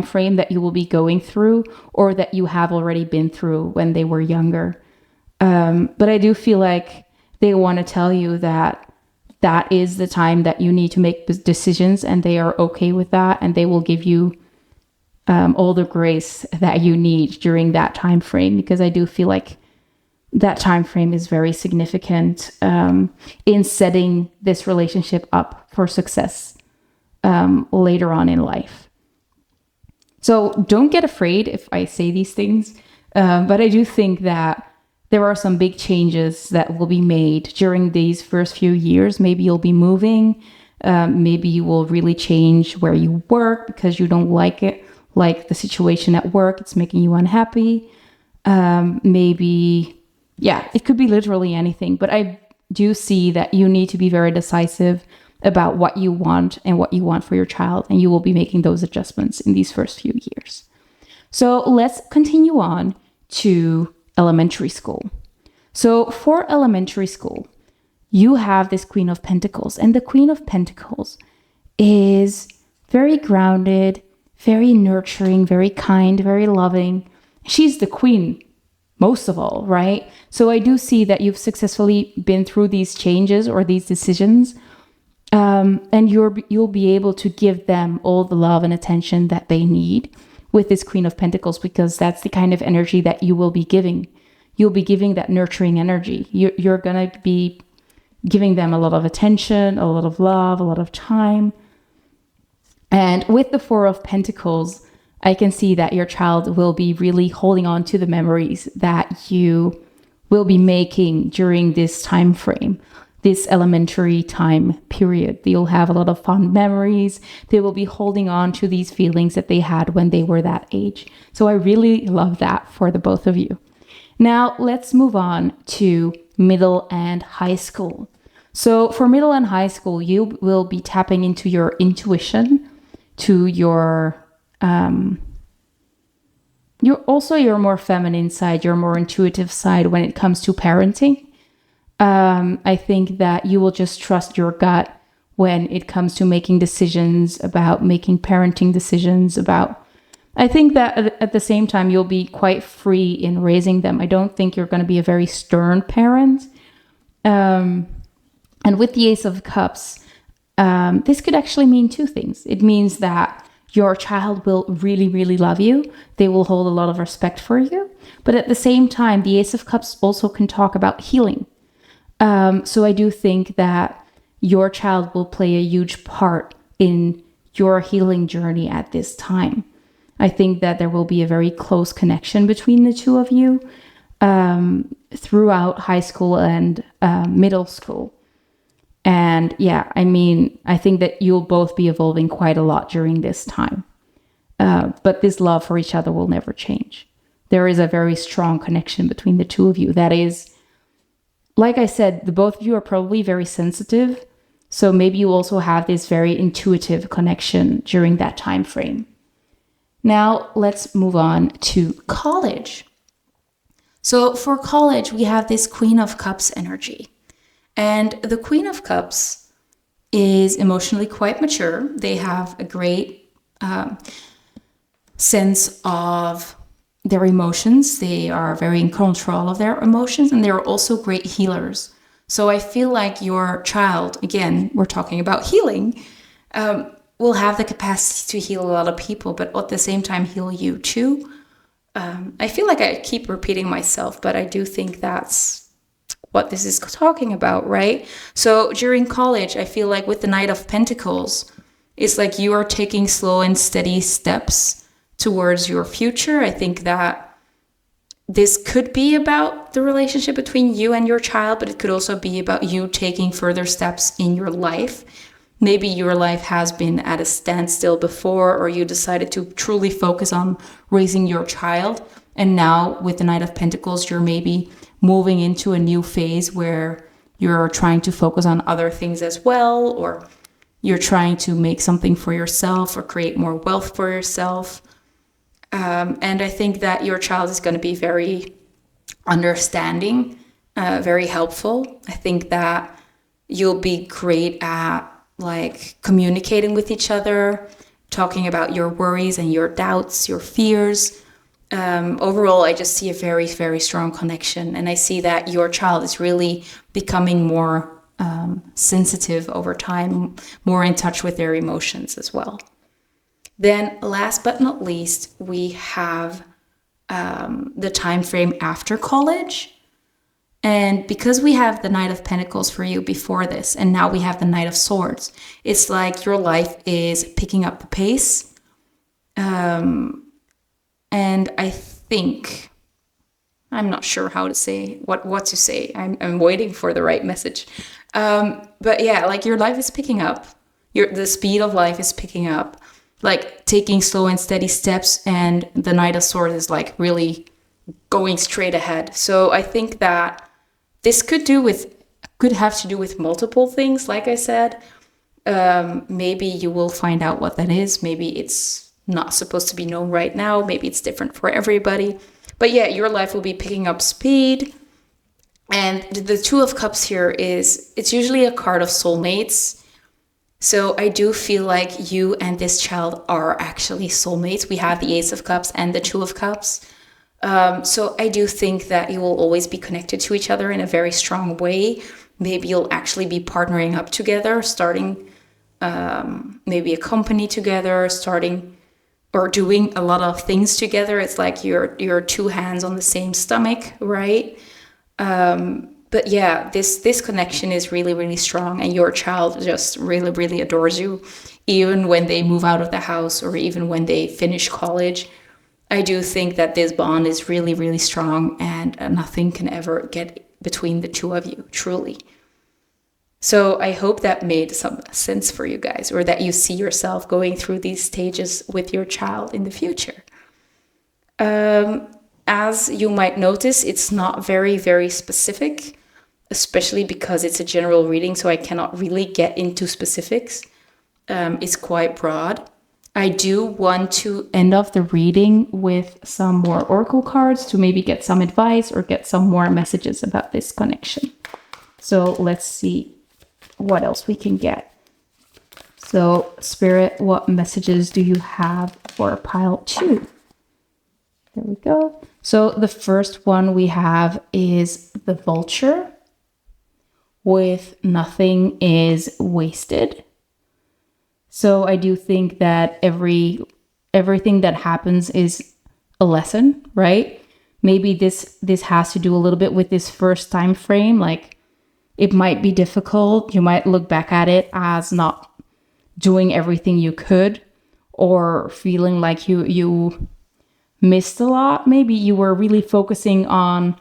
frame that you will be going through, or that you have already been through when they were younger. But I do feel like they want to tell you that that is the time that you need to make decisions, and they are okay with that, and they will give you all the grace that you need during that time frame, because I do feel like that time frame is very significant in setting this relationship up for success later on in life. So don't get afraid if I say these things, but I do think that there are some big changes that will be made during these first few years. Maybe you'll be moving, maybe you will really change where you work because you don't like it, like the situation at work, it's making you unhappy. Maybe, yeah, it could be literally anything, but I do see that you need to be very decisive about what you want and what you want for your child, and you will be making those adjustments in these first few years. So let's continue on to elementary school. So for elementary school, you have this Queen of Pentacles, and the Queen of Pentacles is very grounded, very nurturing, very kind, very loving. She's the queen most of all, right? So I do see that you've successfully been through these changes or these decisions, and you'll be able to give them all the love and attention that they need with this Queen of Pentacles, because that's the kind of energy that you will be giving. You'll be giving that nurturing energy. You're going to be giving them a lot of attention, a lot of love, a lot of time. And with the Four of Pentacles, I can see that your child will be really holding on to the memories that you will be making during this time frame, this elementary time period. They'll have a lot of fond memories. They will be holding on to these feelings that they had when they were that age. So I really love that for the both of you. Now let's move on to middle and high school. So for middle and high school, you will be tapping into your intuition, to your your more feminine side, your more intuitive side when it comes to parenting. I think that you will just trust your gut when it comes to making decisions about making parenting decisions about. I think that at the same time, you'll be quite free in raising them. I don't think you're going to be a very stern parent. And with the Ace of Cups, this could actually mean two things. It means that your child will really, really love you. They will hold a lot of respect for you. But at the same time, the Ace of Cups also can talk about healing. So I do think that your child will play a huge part in your healing journey at this time. I think that there will be a very close connection between the two of you throughout high school and middle school. And yeah, I mean, I think that you'll both be evolving quite a lot during this time. But this love for each other will never change. There is a very strong connection between the two of you. That is, like I said, the both of you are probably very sensitive. So maybe you also have this very intuitive connection during that time frame. Now let's move on to college. So for college, we have this Queen of Cups energy. And the Queen of Cups is emotionally quite mature. They have a great sense of their emotions. They are very in control of their emotions, and they're also great healers. So I feel like your child, again, we're talking about healing, will have the capacity to heal a lot of people, but at the same time heal you too. I feel like I keep repeating myself, but I do think that's what this is talking about, right? So during college, I feel like with the Knight of Pentacles, it's like you are taking slow and steady steps towards your future. I think that this could be about the relationship between you and your child, but it could also be about you taking further steps in your life. Maybe your life has been at a standstill before, or you decided to truly focus on raising your child. And now with the Knight of Pentacles, you're maybe moving into a new phase where you're trying to focus on other things as well, or you're trying to make something for yourself or create more wealth for yourself. And I think that your child is going to be very understanding, very helpful. I think that you'll be great at like communicating with each other, talking about your worries and your doubts, your fears. Overall, I just see a very, very strong connection. And I see that your child is really becoming more sensitive over time, more in touch with their emotions as well. Then last but not least, we have the time frame after college. And because we have the Knight of Pentacles for you before this, and now we have the Knight of Swords, it's like your life is picking up the pace. And I think, I'm not sure how to say, what to say. I'm waiting for the right message. But yeah, like your life is picking up. The speed of life is picking up. Like taking slow and steady steps, and the Knight of Swords is like really going straight ahead. So I think that this could have to do with multiple things. Like I said, maybe you will find out what that is. Maybe it's not supposed to be known right now. Maybe it's different for everybody. But yeah, your life will be picking up speed. And the Two of Cups here it's usually a card of soulmates. So I do feel like you and this child are actually soulmates. We have the Ace of Cups and the Two of Cups. So I do think that you will always be connected to each other in a very strong way. Maybe you'll actually be partnering up together, starting maybe a company together, starting or doing a lot of things together. It's like you're two hands on the same stomach, right? But yeah, this connection is really, really strong, and your child just really, really adores you, even when they move out of the house or even when they finish college. I do think that this bond is really, really strong, and nothing can ever get between the two of you, truly. So I hope that made some sense for you guys, or that you see yourself going through these stages with your child in the future. As you might notice, it's not very, very specific, especially because it's a general reading, so I cannot really get into specifics. It's quite broad. I do want to end off the reading with some more oracle cards to maybe get some advice or get some more messages about this connection. So let's see what else we can get. So Spirit, what messages do you have for pile 2? There we go. So the first one we have is the Vulture with nothing is wasted. So I do think that everything that happens is a lesson, right? Maybe this has to do a little bit with this first time frame. Like it might be difficult. You might look back at it as not doing everything you could, or feeling like you missed a lot. Maybe you were really focusing on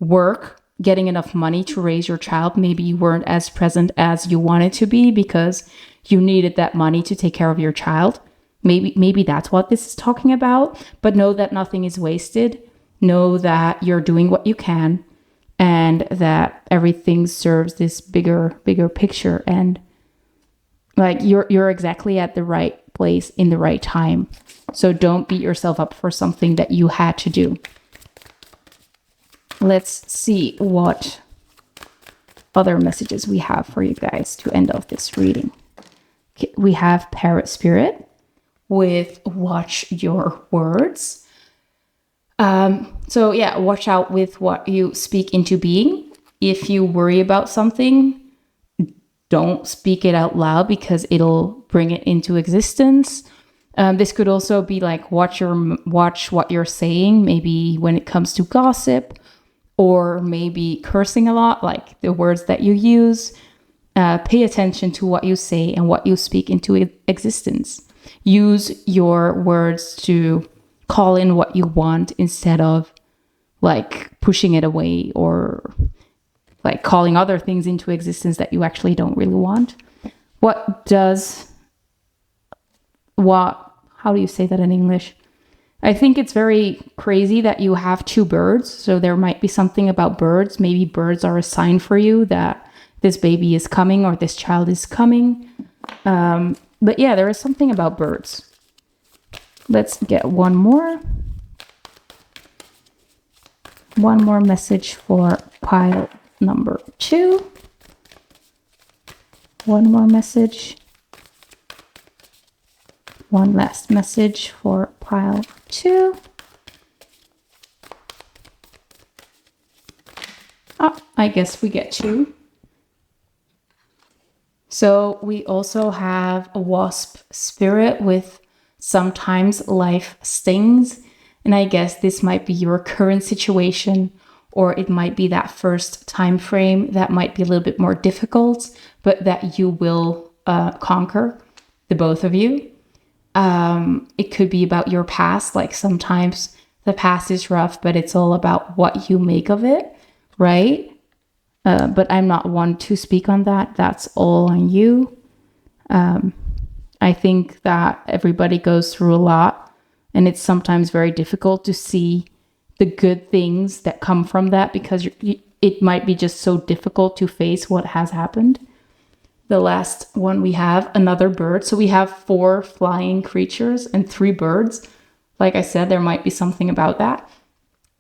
work, getting enough money to raise your child. Maybe you weren't as present as you wanted to be because you needed that money to take care of your child. Maybe that's what this is talking about. But know that nothing is wasted. Know that you're doing what you can, and that everything serves this bigger picture. And like you're exactly at the right place in the right time. So don't beat yourself up for something that you had to do. Let's see what other messages we have for you guys to end off this reading. Okay, we have Parrot Spirit with watch your words. So yeah, watch out with what you speak into being. If you worry about something, don't speak it out loud because it'll bring it into existence. This could also be like watch what you're saying, maybe when it comes to gossip, or maybe cursing a lot, like the words that you use. Pay attention to what you say and what you speak into existence. Use your words to call in what you want instead of like pushing it away or like calling other things into existence that you actually don't really want. How do you say that in English? I think it's very crazy that you have 2 birds. So there might be something about birds. Maybe birds are a sign for you that this baby is coming or this child is coming. But yeah, there is something about birds. Let's get one more. One more message for pile number 2. One more message. One last message for pile 2. Oh, I guess we get 2. So we also have a wasp spirit with sometimes life stings. And I guess this might be your current situation, or it might be that first time frame that might be a little bit more difficult, but that you will conquer, the both of you. It could be about your past. Like sometimes the past is rough, but it's all about what you make of it, right? But I'm not one to speak on that. That's all on you. I think that everybody goes through a lot, and it's sometimes very difficult to see the good things that come from that because it might be just so difficult to face what has happened. The last one we have, another bird. So we have 4 flying creatures and 3 birds. Like I said, there might be something about that.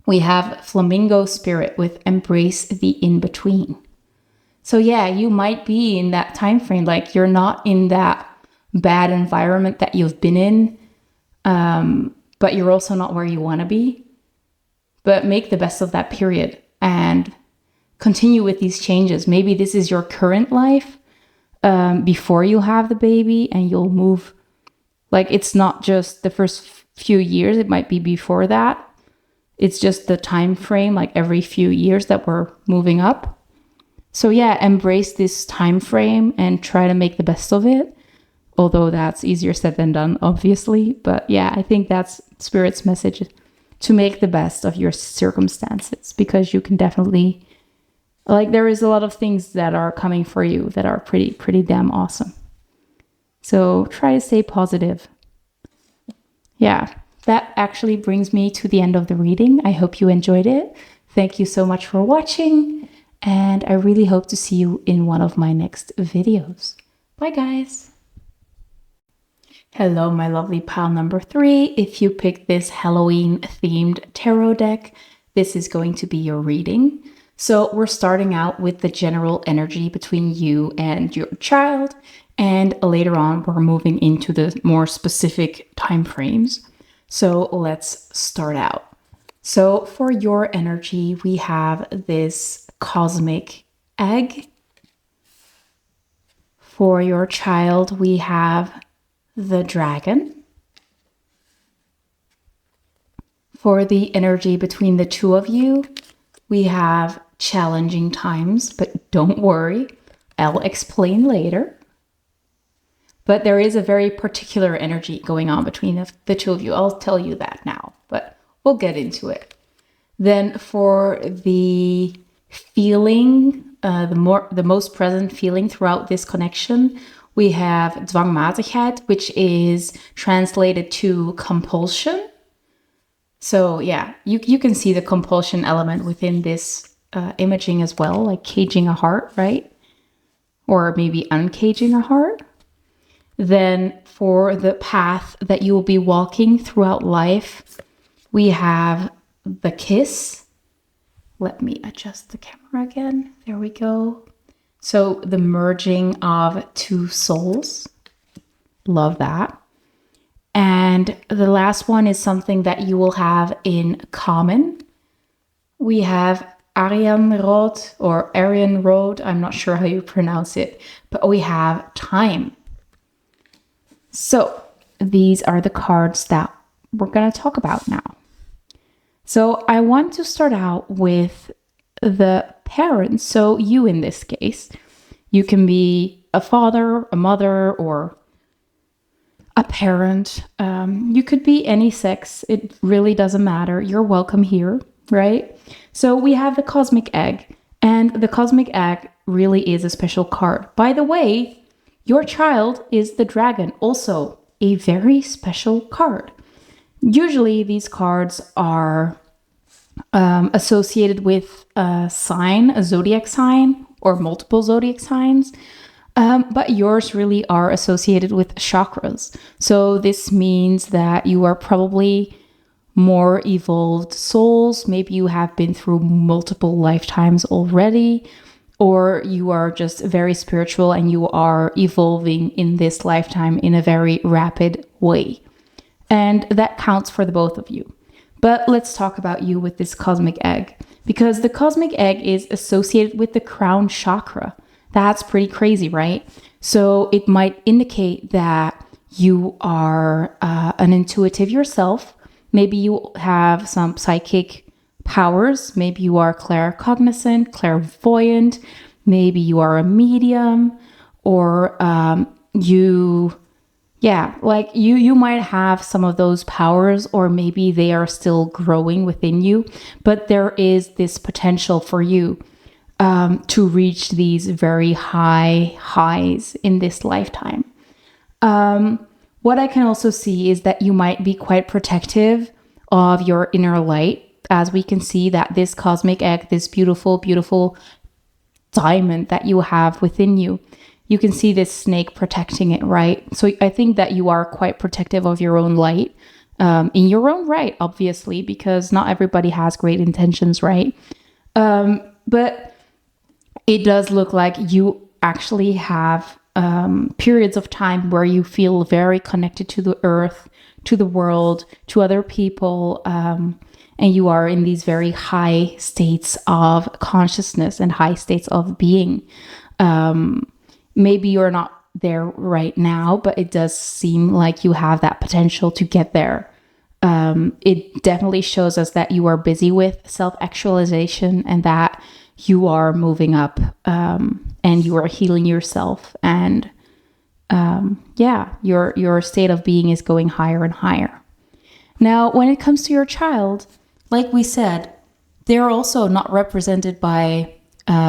We have flamingo spirit with embrace the in-between. So yeah, you might be in that time frame. Like you're not in that bad environment that you've been in, but you're also not where you want to be. But make the best of that period and continue with these changes. Maybe this is your current life before you have the baby, and you'll move. Like it's not just the first few years, it might be before that. It's just the time frame, like every few years that we're moving up. So yeah, embrace this time frame and try to make the best of it. Although that's easier said than done, obviously. But yeah, I think that's Spirit's message, to make the best of your circumstances, because you can definitely, like, there is a lot of things that are coming for you that are pretty damn awesome. So try to stay positive. Yeah, that actually brings me to the end of the reading. I hope you enjoyed it. Thank you so much for watching, and I really hope to see you in one of my next videos. Bye, guys. Hello, my lovely pile number 3. If you picked this Halloween themed tarot deck, this is going to be your reading. So we're starting out with the general energy between you and your child, and later on we're moving into the more specific time frames. So let's start out. So for your energy, we have this cosmic egg. For your child, we have the dragon. For the energy between the two of you, we have challenging times, but don't worry, I'll explain later. But there is a very particular energy going on between the two of you. I'll tell you that now, but we'll get into it. Then for the feeling, the most present feeling throughout this connection, we have dwangmatigheid, which is translated to compulsion. So yeah, you can see the compulsion element within this imaging as well, like caging a heart, right? Or maybe uncaging a heart. Then for the path that you will be walking throughout life, we have the kiss. Let me adjust the camera again. There we go. So the merging of two souls. Love that. And the last one is something that you will have in common. We have Aryan Road. I'm not sure how you pronounce it, but we have time. So these are the cards that we're going to talk about now. So I want to start out with the parents. So you, in this case, you can be a father, a mother, or a parent. You could be any sex. It really doesn't matter. You're welcome here, right? So we have the cosmic egg, and the cosmic egg really is a special card. By the way, your child is the dragon, also a very special card. Usually these cards are associated with a sign, a zodiac sign, or multiple zodiac signs. But yours really are associated with chakras. So this means that you are probably more evolved souls. Maybe you have been through multiple lifetimes already, or you are just very spiritual and you are evolving in this lifetime in a very rapid way. And that counts for the both of you. But let's talk about you with this cosmic egg, because the cosmic egg is associated with the crown chakra. That's pretty crazy, right? So it might indicate that you are an intuitive yourself. Maybe you have some psychic powers. Maybe you are claircognizant, clairvoyant. Maybe you are a medium, or you might have some of those powers, or maybe they are still growing within you. But there is this potential for you to reach these very high highs in this lifetime. What I can also see is that you might be quite protective of your inner light, as we can see that this cosmic egg, this beautiful, beautiful diamond that you have within you, you can see this snake protecting it, right? So I think that you are quite protective of your own light, in your own right, obviously, because not everybody has great intentions, right? But it does look like you actually have periods of time where you feel very connected to the earth, to the world, to other people, and you are in these very high states of consciousness and high states of being. Maybe you're not there right now, but it does seem like you have that potential to get there. It definitely shows us that you are busy with self-actualization and that you are moving up, and you are healing yourself, and your state of being is going higher and higher. Now, when it comes to your child, like we said, they're also not represented by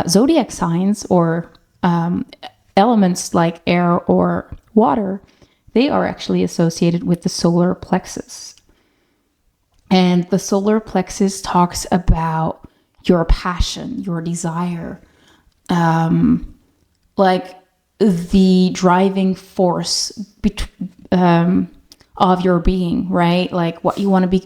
zodiac signs or elements like air or water. They are actually associated with the solar plexus. And the solar plexus talks about your passion, your desire, like the driving force of your being, right? Like what you want to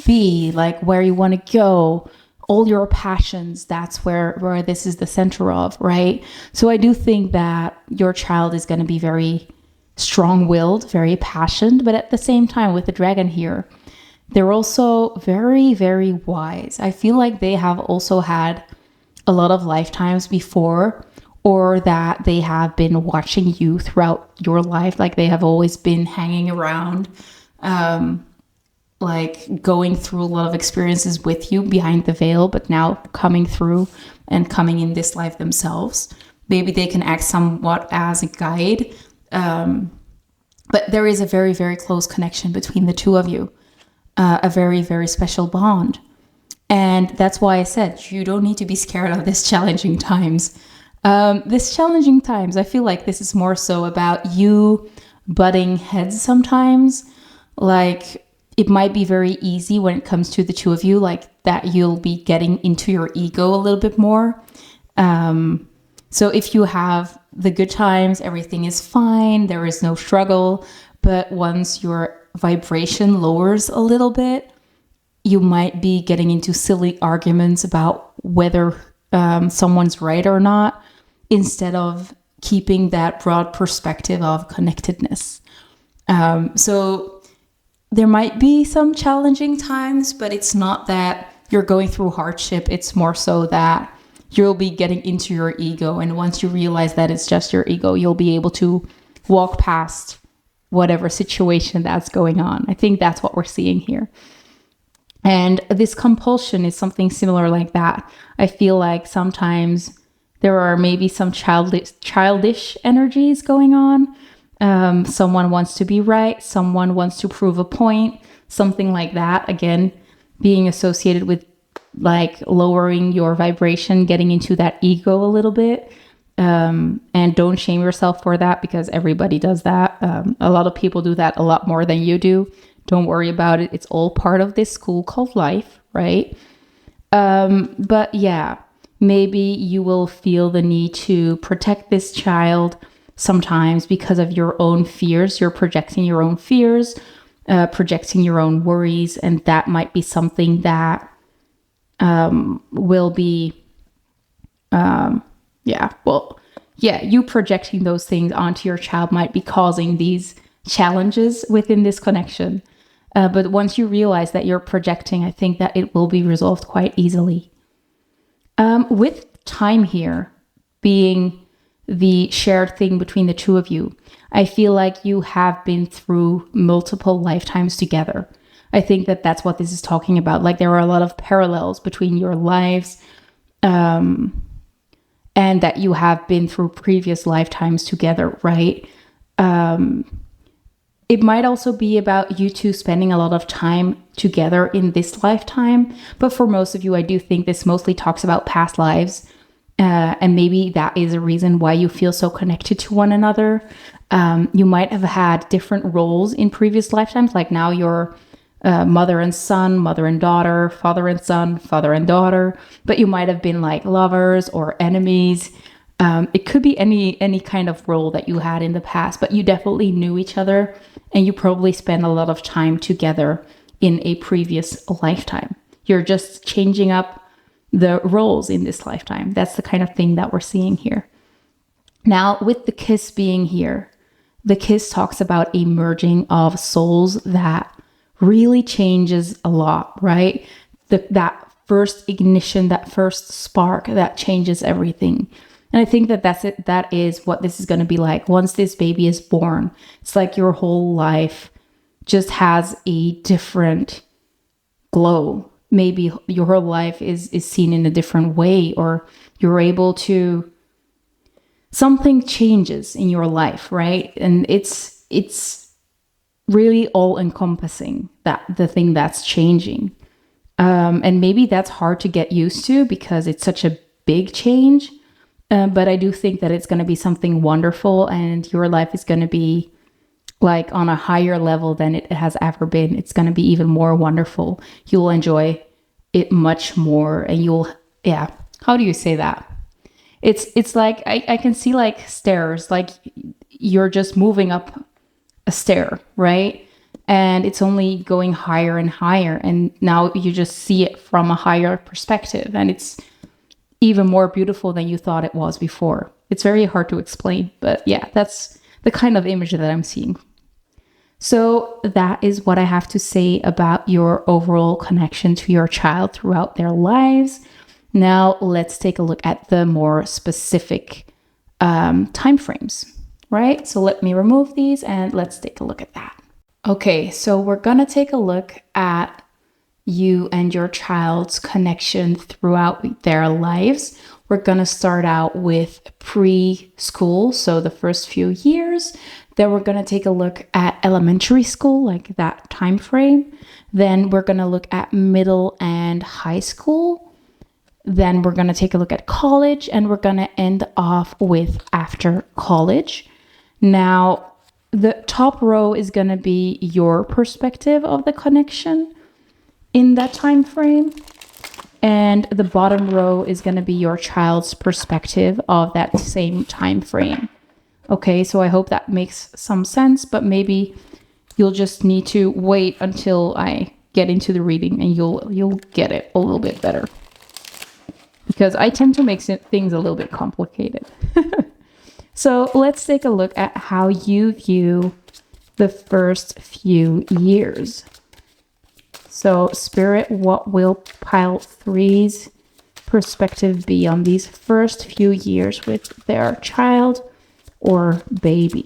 be like where you want to go, all your passions. That's where this is the center of, right? So I do think that your child is going to be very strong-willed, very passionate, but at the same time, with the dragon here, they're also very, very wise. I feel like they have also had a lot of lifetimes before, or that they have been watching you throughout your life. Like they have always been hanging around, like going through a lot of experiences with you behind the veil, but now coming through and coming in this life themselves. Maybe they can act somewhat as a guide. But there is a very, very close connection between the two of you. A very, very special bond. And that's why I said you don't need to be scared of this challenging times. I feel like this is more so about you butting heads sometimes. Like it might be very easy when it comes to the two of you, like that you'll be getting into your ego a little bit more. So if you have the good times, everything is fine, there is no struggle. But once your vibration lowers a little bit, you might be getting into silly arguments about whether someone's right or not, instead of keeping that broad perspective of connectedness. So there might be some challenging times, but it's not that you're going through hardship. It's more so that you'll be getting into your ego. And once you realize that it's just your ego, you'll be able to walk past whatever situation that's going on. I think that's what we're seeing here. And this compulsion is something similar like that. I feel like sometimes there are maybe some childish energies going on. Someone wants to be right. Someone wants to prove a point. Something like that. Again, being associated with like lowering your vibration, getting into that ego a little bit. And don't shame yourself for that, because everybody does that. A lot of people do that a lot more than you do. Don't worry about it. It's all part of this school called life, right? But yeah, maybe you will feel the need to protect this child sometimes because of your own fears. You're projecting your own fears, projecting your own worries, and that might be something that will be, you projecting those things onto your child might be causing these challenges within this connection. But once you realize that you're projecting, I think that it will be resolved quite easily. With time here being the shared thing between the two of you, I feel like you have been through multiple lifetimes together. I think that that's what this is talking about. Like there are a lot of parallels between your lives, and that you have been through previous lifetimes together, right? It might also be about you two spending a lot of time together in this lifetime. But for most of you, I do think this mostly talks about past lives. And maybe that is a reason why you feel so connected to one another. You might have had different roles in previous lifetimes. Like now you're mother and son, mother and daughter, father and son, father and daughter. But you might have been like lovers or enemies. It could be any kind of role that you had in the past, but you definitely knew each other and you probably spent a lot of time together in a previous lifetime. You're just changing up the roles in this lifetime. That's the kind of thing that we're seeing here. Now, with the kiss being here, the kiss talks about a merging of souls that really changes a lot, right? That first ignition, that first spark that changes everything. And I think that that's it. That is what this is going to be like once this baby is born. It's like your whole life just has a different glow. Maybe your whole life is seen in a different way, or you're able to, something changes in your life, right? And it's really all encompassing, that the thing that's changing. And maybe that's hard to get used to because it's such a big change. But I do think that it's going to be something wonderful, and your life is going to be like on a higher level than it has ever been. It's going to be even more wonderful. You'll enjoy it much more, and how do you say that? It's like, I can see like stairs, like you're just moving up a stair, right? And it's only going higher and higher. And now you just see it from a higher perspective, and it's even more beautiful than you thought it was before. It's very hard to explain, but yeah, that's the kind of image that I'm seeing. So that is what I have to say about your overall connection to your child throughout their lives. Now let's take a look at the more specific time frames, right? So let me remove these and let's take a look at that. Okay, so we're gonna take a look at you and your child's connection throughout their lives. We're going to start out with preschool, so the first few years. Then we're going to take a look at elementary school, like that time frame. Then we're going to look at middle and high school. Then we're going to take a look at college, and we're going to end off with after college. Now, the top row is going to be your perspective of the connection in that time frame, and the bottom row is going to be your child's perspective of that same time frame. Okay, so I hope that makes some sense, but maybe you'll just need to wait until I get into the reading and you'll get it a little bit better, because I tend to make things a little bit complicated. So let's take a look at how you view the first few years. So Spirit, what will pile 3's perspective be on these first few years with their child or baby?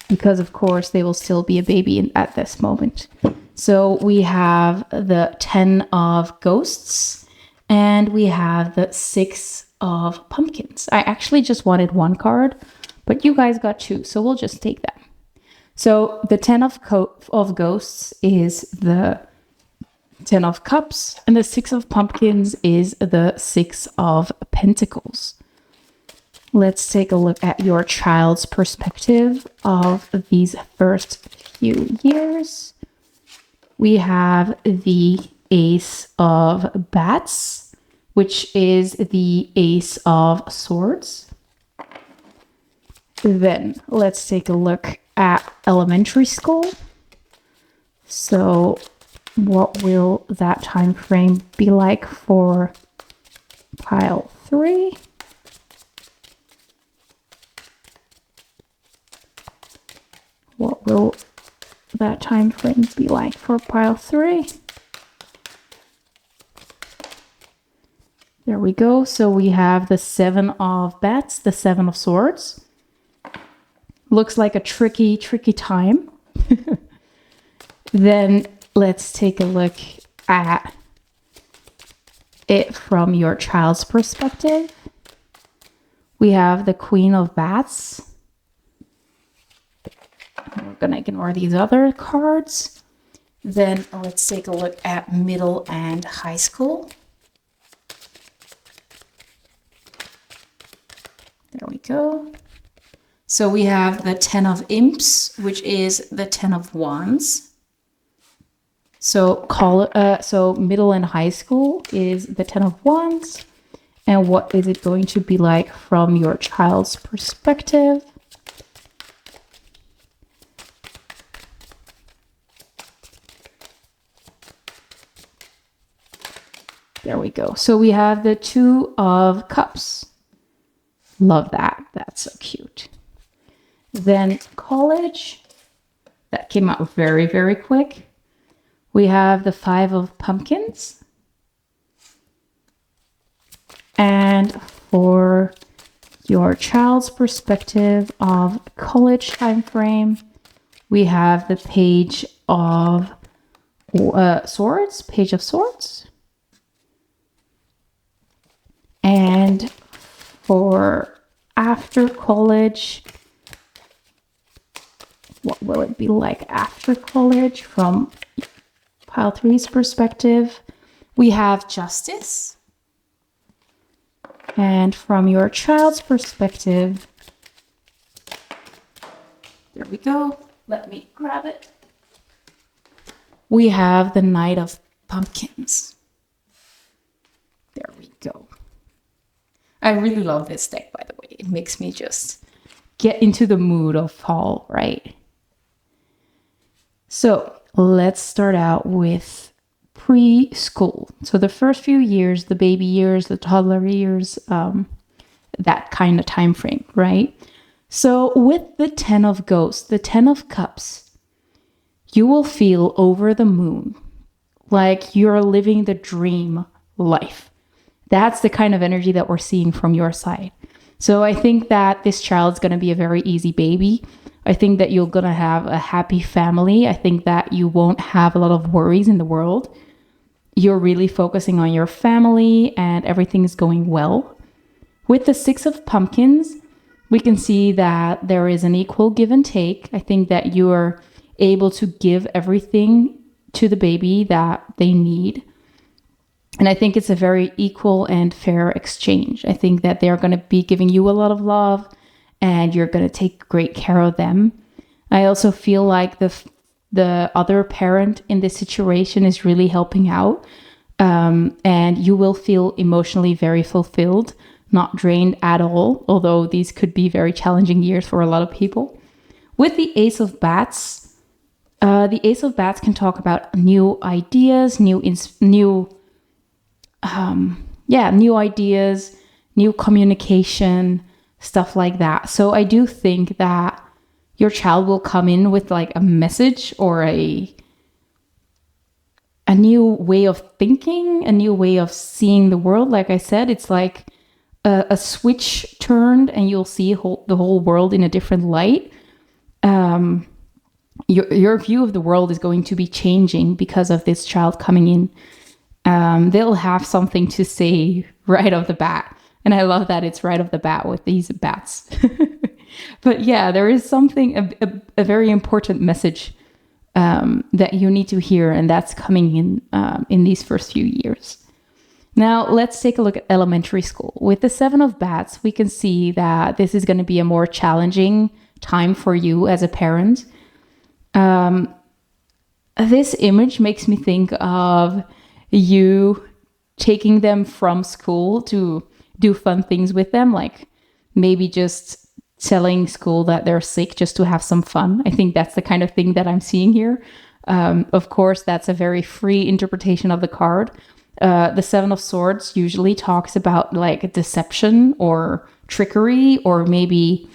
Because of course they will still be a baby at this moment. So we have the 10 of ghosts and we have the 6 of pumpkins. I actually just wanted one card, but you guys got 2, so we'll just take that. So the 10 of ghosts is the 10 of cups, and the 6 of pumpkins is the 6 of pentacles. let's take a look at your child's perspective of these first few years. We have the Ace of Bats, which is the Ace of Swords. Then let's take a look at elementary school. So what will that time frame be like for pile 3? What will that time frame be like for pile 3? There we go. So we have the 7 of Bats, the 7 of Swords. Looks like a tricky time. Then let's take a look at it from your child's perspective. We have the Queen of Bats. We're going to ignore these other cards. Then let's take a look at middle and high school. There we go. So we have the 10 of Imps, which is the 10 of Wands. So so middle and high school is the 10 of Wands. And what is it going to be like from your child's perspective? There we go. So we have the 2 of Cups. Love that. That's so cute. Then college. That came out very, very quick. We have the 5 of Pumpkins. And for your child's perspective of college time frame, we have the Page of Swords, Page of Swords. And for after college, what will it be like after college from pile 3's perspective? We have Justice. And from your child's perspective, there we go. Let me grab it. We have the Knight of Pumpkins. There we go. I really love this deck, by the way. It makes me just get into the mood of fall, right? So let's start out with preschool. So the first few years, the baby years, the toddler years, that kind of time frame, right? So with the 10 of Ghosts, the 10 of Cups, you will feel over the moon, like you're living the dream life. That's the kind of energy that we're seeing from your side. So I think that this child's going to be a very easy baby. I think that you're going to have a happy family. I think that you won't have a lot of worries in the world. You're really focusing on your family and everything's going well. With the 6 of Pumpkins, we can see that there is an equal give and take. I think that you're able to give everything to the baby that they need. And I think it's a very equal and fair exchange. I think that they're going to be giving you a lot of love and you're going to take great care of them. I also feel like the other parent in this situation is really helping out. And you will feel emotionally very fulfilled, not drained at all, although these could be very challenging years for a lot of people. With the Ace of Bats, the Ace of Bats can talk about new ideas, new ideas, new communication, stuff like that. So I do think that your child will come in with like a message or a new way of thinking, a new way of seeing the world. Like I said, it's like a switch turned and you'll see the whole world in a different light. Your view of the world is going to be changing because of this child coming in. They'll have something to say right off the bat. And I love that it's right off the bat with these bats. But yeah, there is something, a very important message that you need to hear. And that's coming in these first few years. Now, let's take a look at elementary school. With the Seven of Bats, we can see that this is going to be a more challenging time for you as a parent. This image makes me think of you taking them from school to do fun things with them, like maybe just telling school that they're sick just to have some fun. I think that's the kind of thing that I'm seeing here. Of course, that's a very free interpretation of the card. The Seven of Swords usually talks about like deception or trickery, or maybe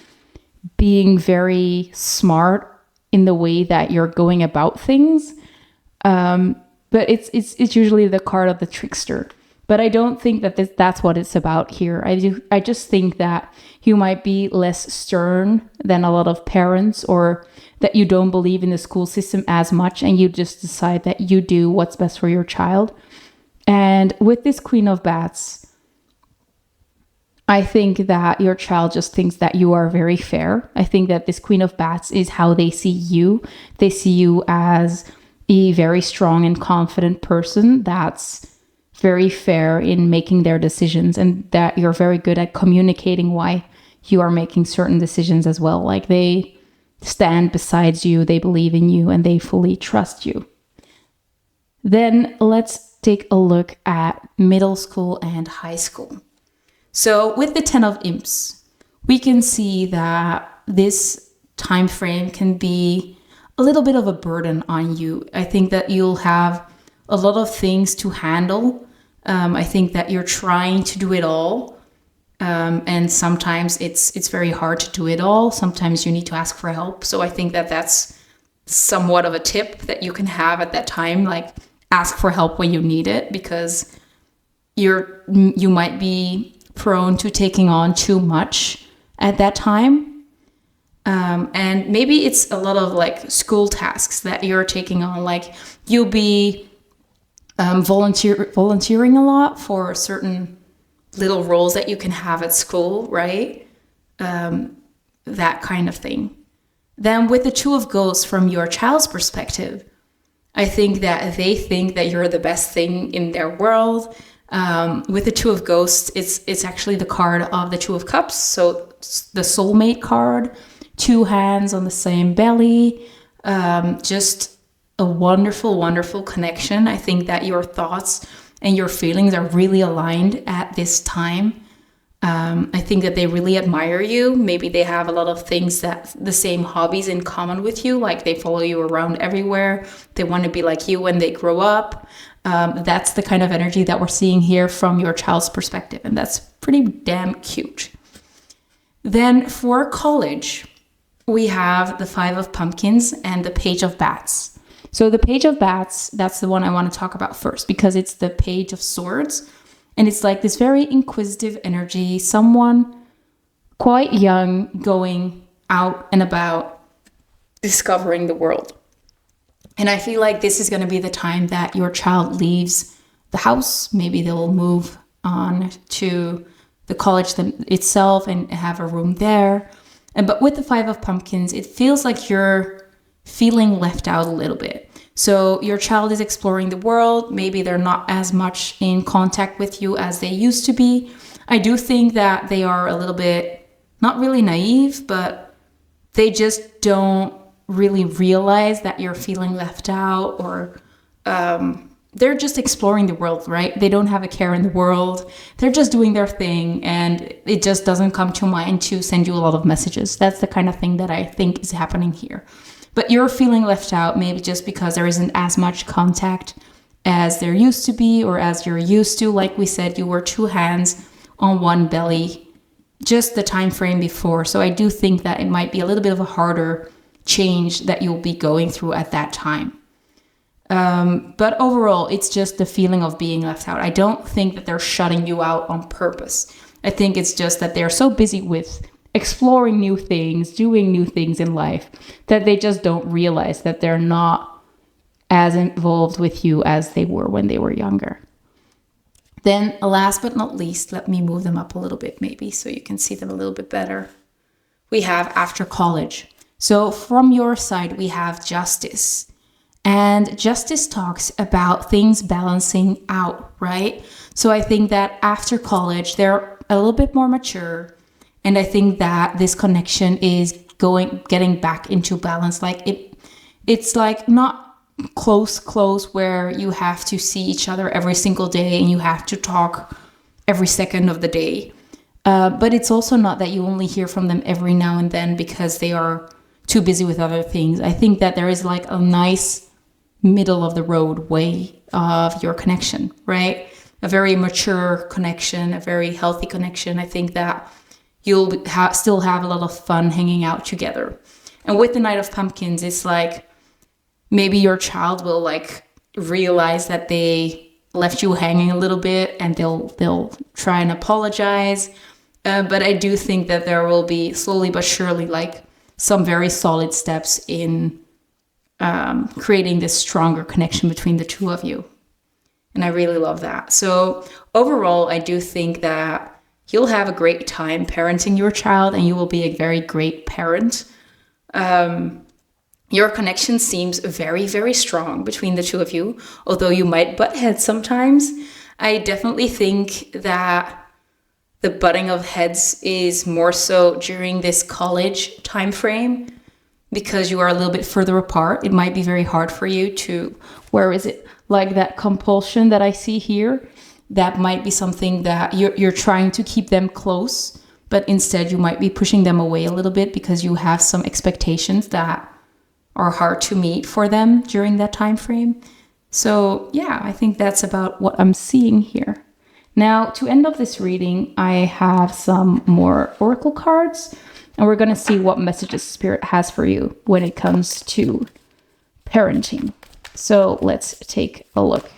being very smart in the way that you're going about things. But it's usually the card of the trickster. But I don't think that that's what it's about here. I just think that you might be less stern than a lot of parents, or that you don't believe in the school system as much, and you just decide that you do what's best for your child. And with this Queen of Bats, I think that your child just thinks that you are very fair. I think that this Queen of Bats is how they see you. They see you as a very strong and confident person that's very fair in making their decisions, and that you're very good at communicating why you are making certain decisions as well. Like, they stand beside you, they believe in you, and they fully trust you. Then let's take a look at middle school and high school. So with the 10 of Imps, we can see that this time frame can be a little bit of a burden on you. I think that you'll have a lot of things to handle. I think that you're trying to do it all. And sometimes it's very hard to do it all. Sometimes you need to ask for help. So I think that that's somewhat of a tip that you can have at that time. Like, ask for help when you need it, because you might be prone to taking on too much at that time. And maybe it's a lot of like school tasks that you're taking on. Like, you'll be volunteering a lot for certain little roles that you can have at school, right? That kind of thing. Then with the Two of Ghosts, from your child's perspective, I think that they think that you're the best thing in their world. With the Two of Ghosts, it's actually the card of the Two of Cups. So the soulmate card, two hands on the same belly, just a wonderful, wonderful connection. I think that your thoughts and your feelings are really aligned at this time. I think that they really admire you. Maybe they have a lot of things, that the same hobbies in common with you, like they follow you around everywhere. They want to be like you when they grow up. That's the kind of energy that we're seeing here from your child's perspective, and that's pretty damn cute. Then for college, we have the Five of Pumpkins and the Page of Bats. So the Page of Bats, that's the one I want to talk about first, because it's the Page of Swords. And it's like this very inquisitive energy, someone quite young going out and about discovering the world. And I feel like this is going to be the time that your child leaves the house. Maybe they'll move on to the college itself and have a room there. But with the Five of Pumpkins, it feels like you're feeling left out a little bit. So your child is exploring the world. Maybe they're not as much in contact with you as they used to be. I do think that they are a little bit, not really naive, but they just don't really realize that you're feeling left out, or they're just exploring the world, right? They don't have a care in the world. They're just doing their thing, and it just doesn't come to mind to send you a lot of messages. That's the kind of thing that I think is happening here. But you're feeling left out, maybe just because there isn't as much contact as there used to be, or as you're used to. Like we said, you were two hands on one belly just the time frame before. So I do think that it might be a little bit of a harder change that you'll be going through at that time. But overall, it's just the feeling of being left out. I don't think that they're shutting you out on purpose. I think it's just that they're so busy with exploring new things, doing new things in life, that they just don't realize that they're not as involved with you as they were when they were younger. Then last but not least, let me move them up a little bit maybe so you can see them a little bit better. We have after college. So from your side, we have Justice. And Justice talks about things balancing out, right? So I think that after college, they're a little bit more mature. And I think that this connection is getting back into balance. Like it's like not close where you have to see each other every single day and you have to talk every second of the day. But it's also not that you only hear from them every now and then because they are too busy with other things. I think that there is like a nice middle of the road way of your connection, right? A very mature connection, a very healthy connection. I think that you'll still have a lot of fun hanging out together. And with the Knight of Pumpkins, it's like maybe your child will like realize that they left you hanging a little bit and they'll try and apologize. But I do think that there will be slowly but surely like some very solid steps in creating this stronger connection between the two of you. And I really love that. So overall, I do think that you'll have a great time parenting your child and you will be a very great parent. Your connection seems very, very strong between the two of you, although you might butt heads sometimes. I definitely think that the butting of heads is more so during this college time frame because you are a little bit further apart. It might be very hard for you to, where is it? Like that compulsion that I see here, that might be something that you're trying to keep them close, but instead you might be pushing them away a little bit because you have some expectations that are hard to meet for them during that time frame. So yeah, I think that's about what I'm seeing here. Now, to end off this reading, I have some more oracle cards, and we're going to see what messages Spirit has for you when it comes to parenting. So let's take a look.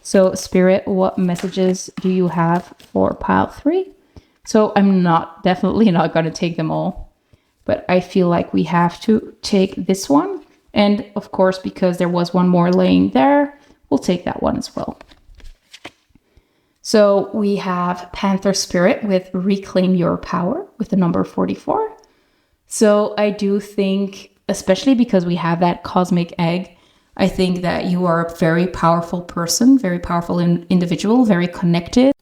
So Spirit, what messages do you have for pile 3? So I'm definitely not going to take them all, but I feel like we have to take this one. And of course, because there was one more laying there, we'll take that one as well. So we have Panther Spirit with Reclaim Your Power with the number 44. So I do think, especially because we have that cosmic egg, I think that you are a very powerful person, very powerful individual, very connected.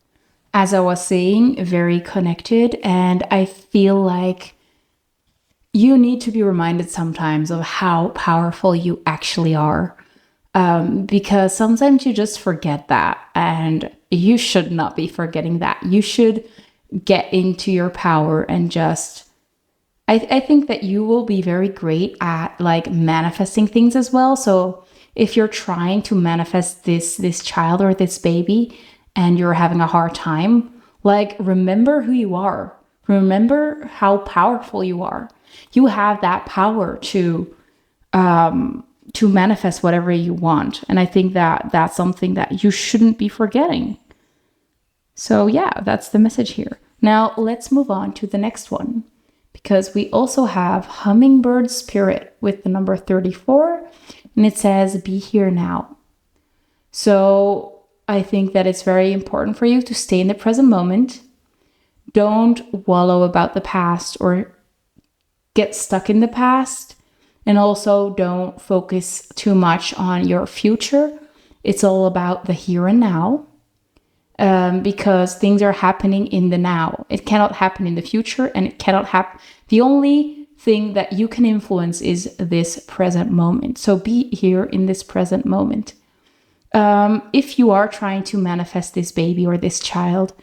As I was saying, very connected. And I feel like you need to be reminded sometimes of how powerful you actually are. Because sometimes you just forget that, and you should not be forgetting that. You should get into your power and just, I think that you will be very great at like manifesting things as well. So if you're trying to manifest this child or this baby and you're having a hard time, like remember who you are. Remember how powerful you are. You have that power to manifest whatever you want. And I think that that's something that you shouldn't be forgetting. So yeah, that's the message here. Now let's move on to the next one, because we also have Hummingbird Spirit with the number 34, and it says, be here now. So I think that it's very important for you to stay in the present moment. Don't wallow about the past or get stuck in the past. And also don't focus too much on your future. It's all about the here and now, because things are happening in the now. It cannot happen in the future, and it cannot happen. The only thing that you can influence is this present moment. So be here in this present moment. If you are trying to manifest this baby or this child,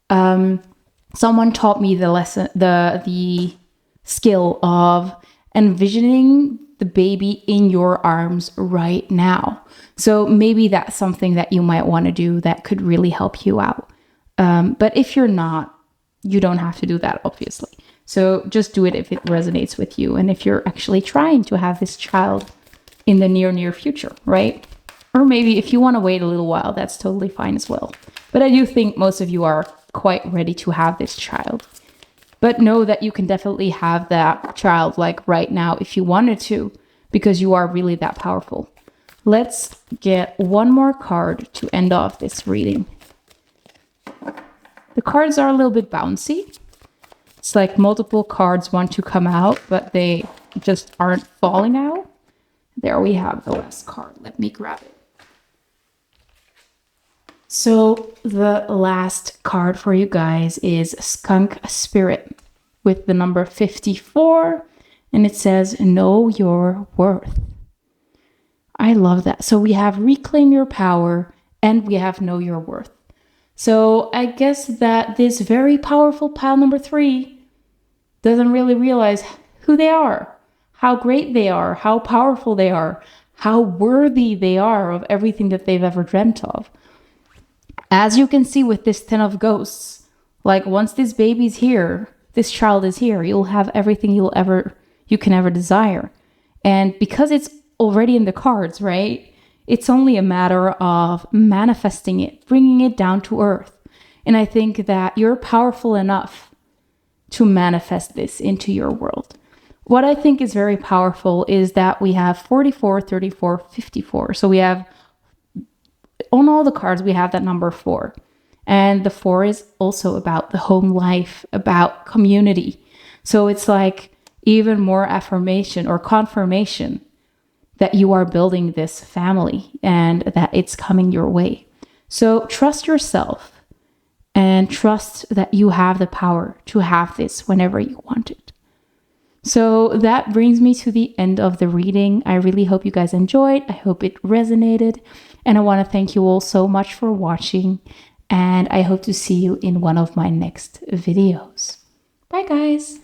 someone taught me the skill of envisioning the baby in your arms right now. So maybe that's something that you might want to do that could really help you out. But if you're not, you don't have to do that, obviously. So just do it if it resonates with you. And if you're actually trying to have this child in the near future, right? Or maybe if you want to wait a little while, that's totally fine as well. But I do think most of you are quite ready to have this child. But know that you can definitely have that child like right now if you wanted to, because you are really that powerful. Let's get one more card to end off this reading. The cards are a little bit bouncy. It's like multiple cards want to come out, but they just aren't falling out. There we have the last card. Let me grab it. So the last card for you guys is Skunk Spirit with the number 54. And it says, know your worth. I love that. So we have reclaim your power and we have know your worth. So I guess that this very powerful pile number 3 doesn't really realize who they are, how great they are, how powerful they are, how worthy they are of everything that they've ever dreamt of. As you can see with this 10 of ghosts, like once this baby's here, this child is here, you'll have everything you can ever desire. And because it's already in the cards, right? It's only a matter of manifesting it, bringing it down to earth. And I think that you're powerful enough to manifest this into your world. What I think is very powerful is that we have 44, 34, 54. So we have, on all the cards, we have that number 4. And the 4 is also about the home life, about community. So it's like even more affirmation or confirmation that you are building this family and that it's coming your way. So trust yourself and trust that you have the power to have this whenever you want it. So that brings me to the end of the reading. I really hope you guys enjoyed. I hope it resonated. And I want to thank you all so much for watching. And I hope to see you in one of my next videos. Bye, guys.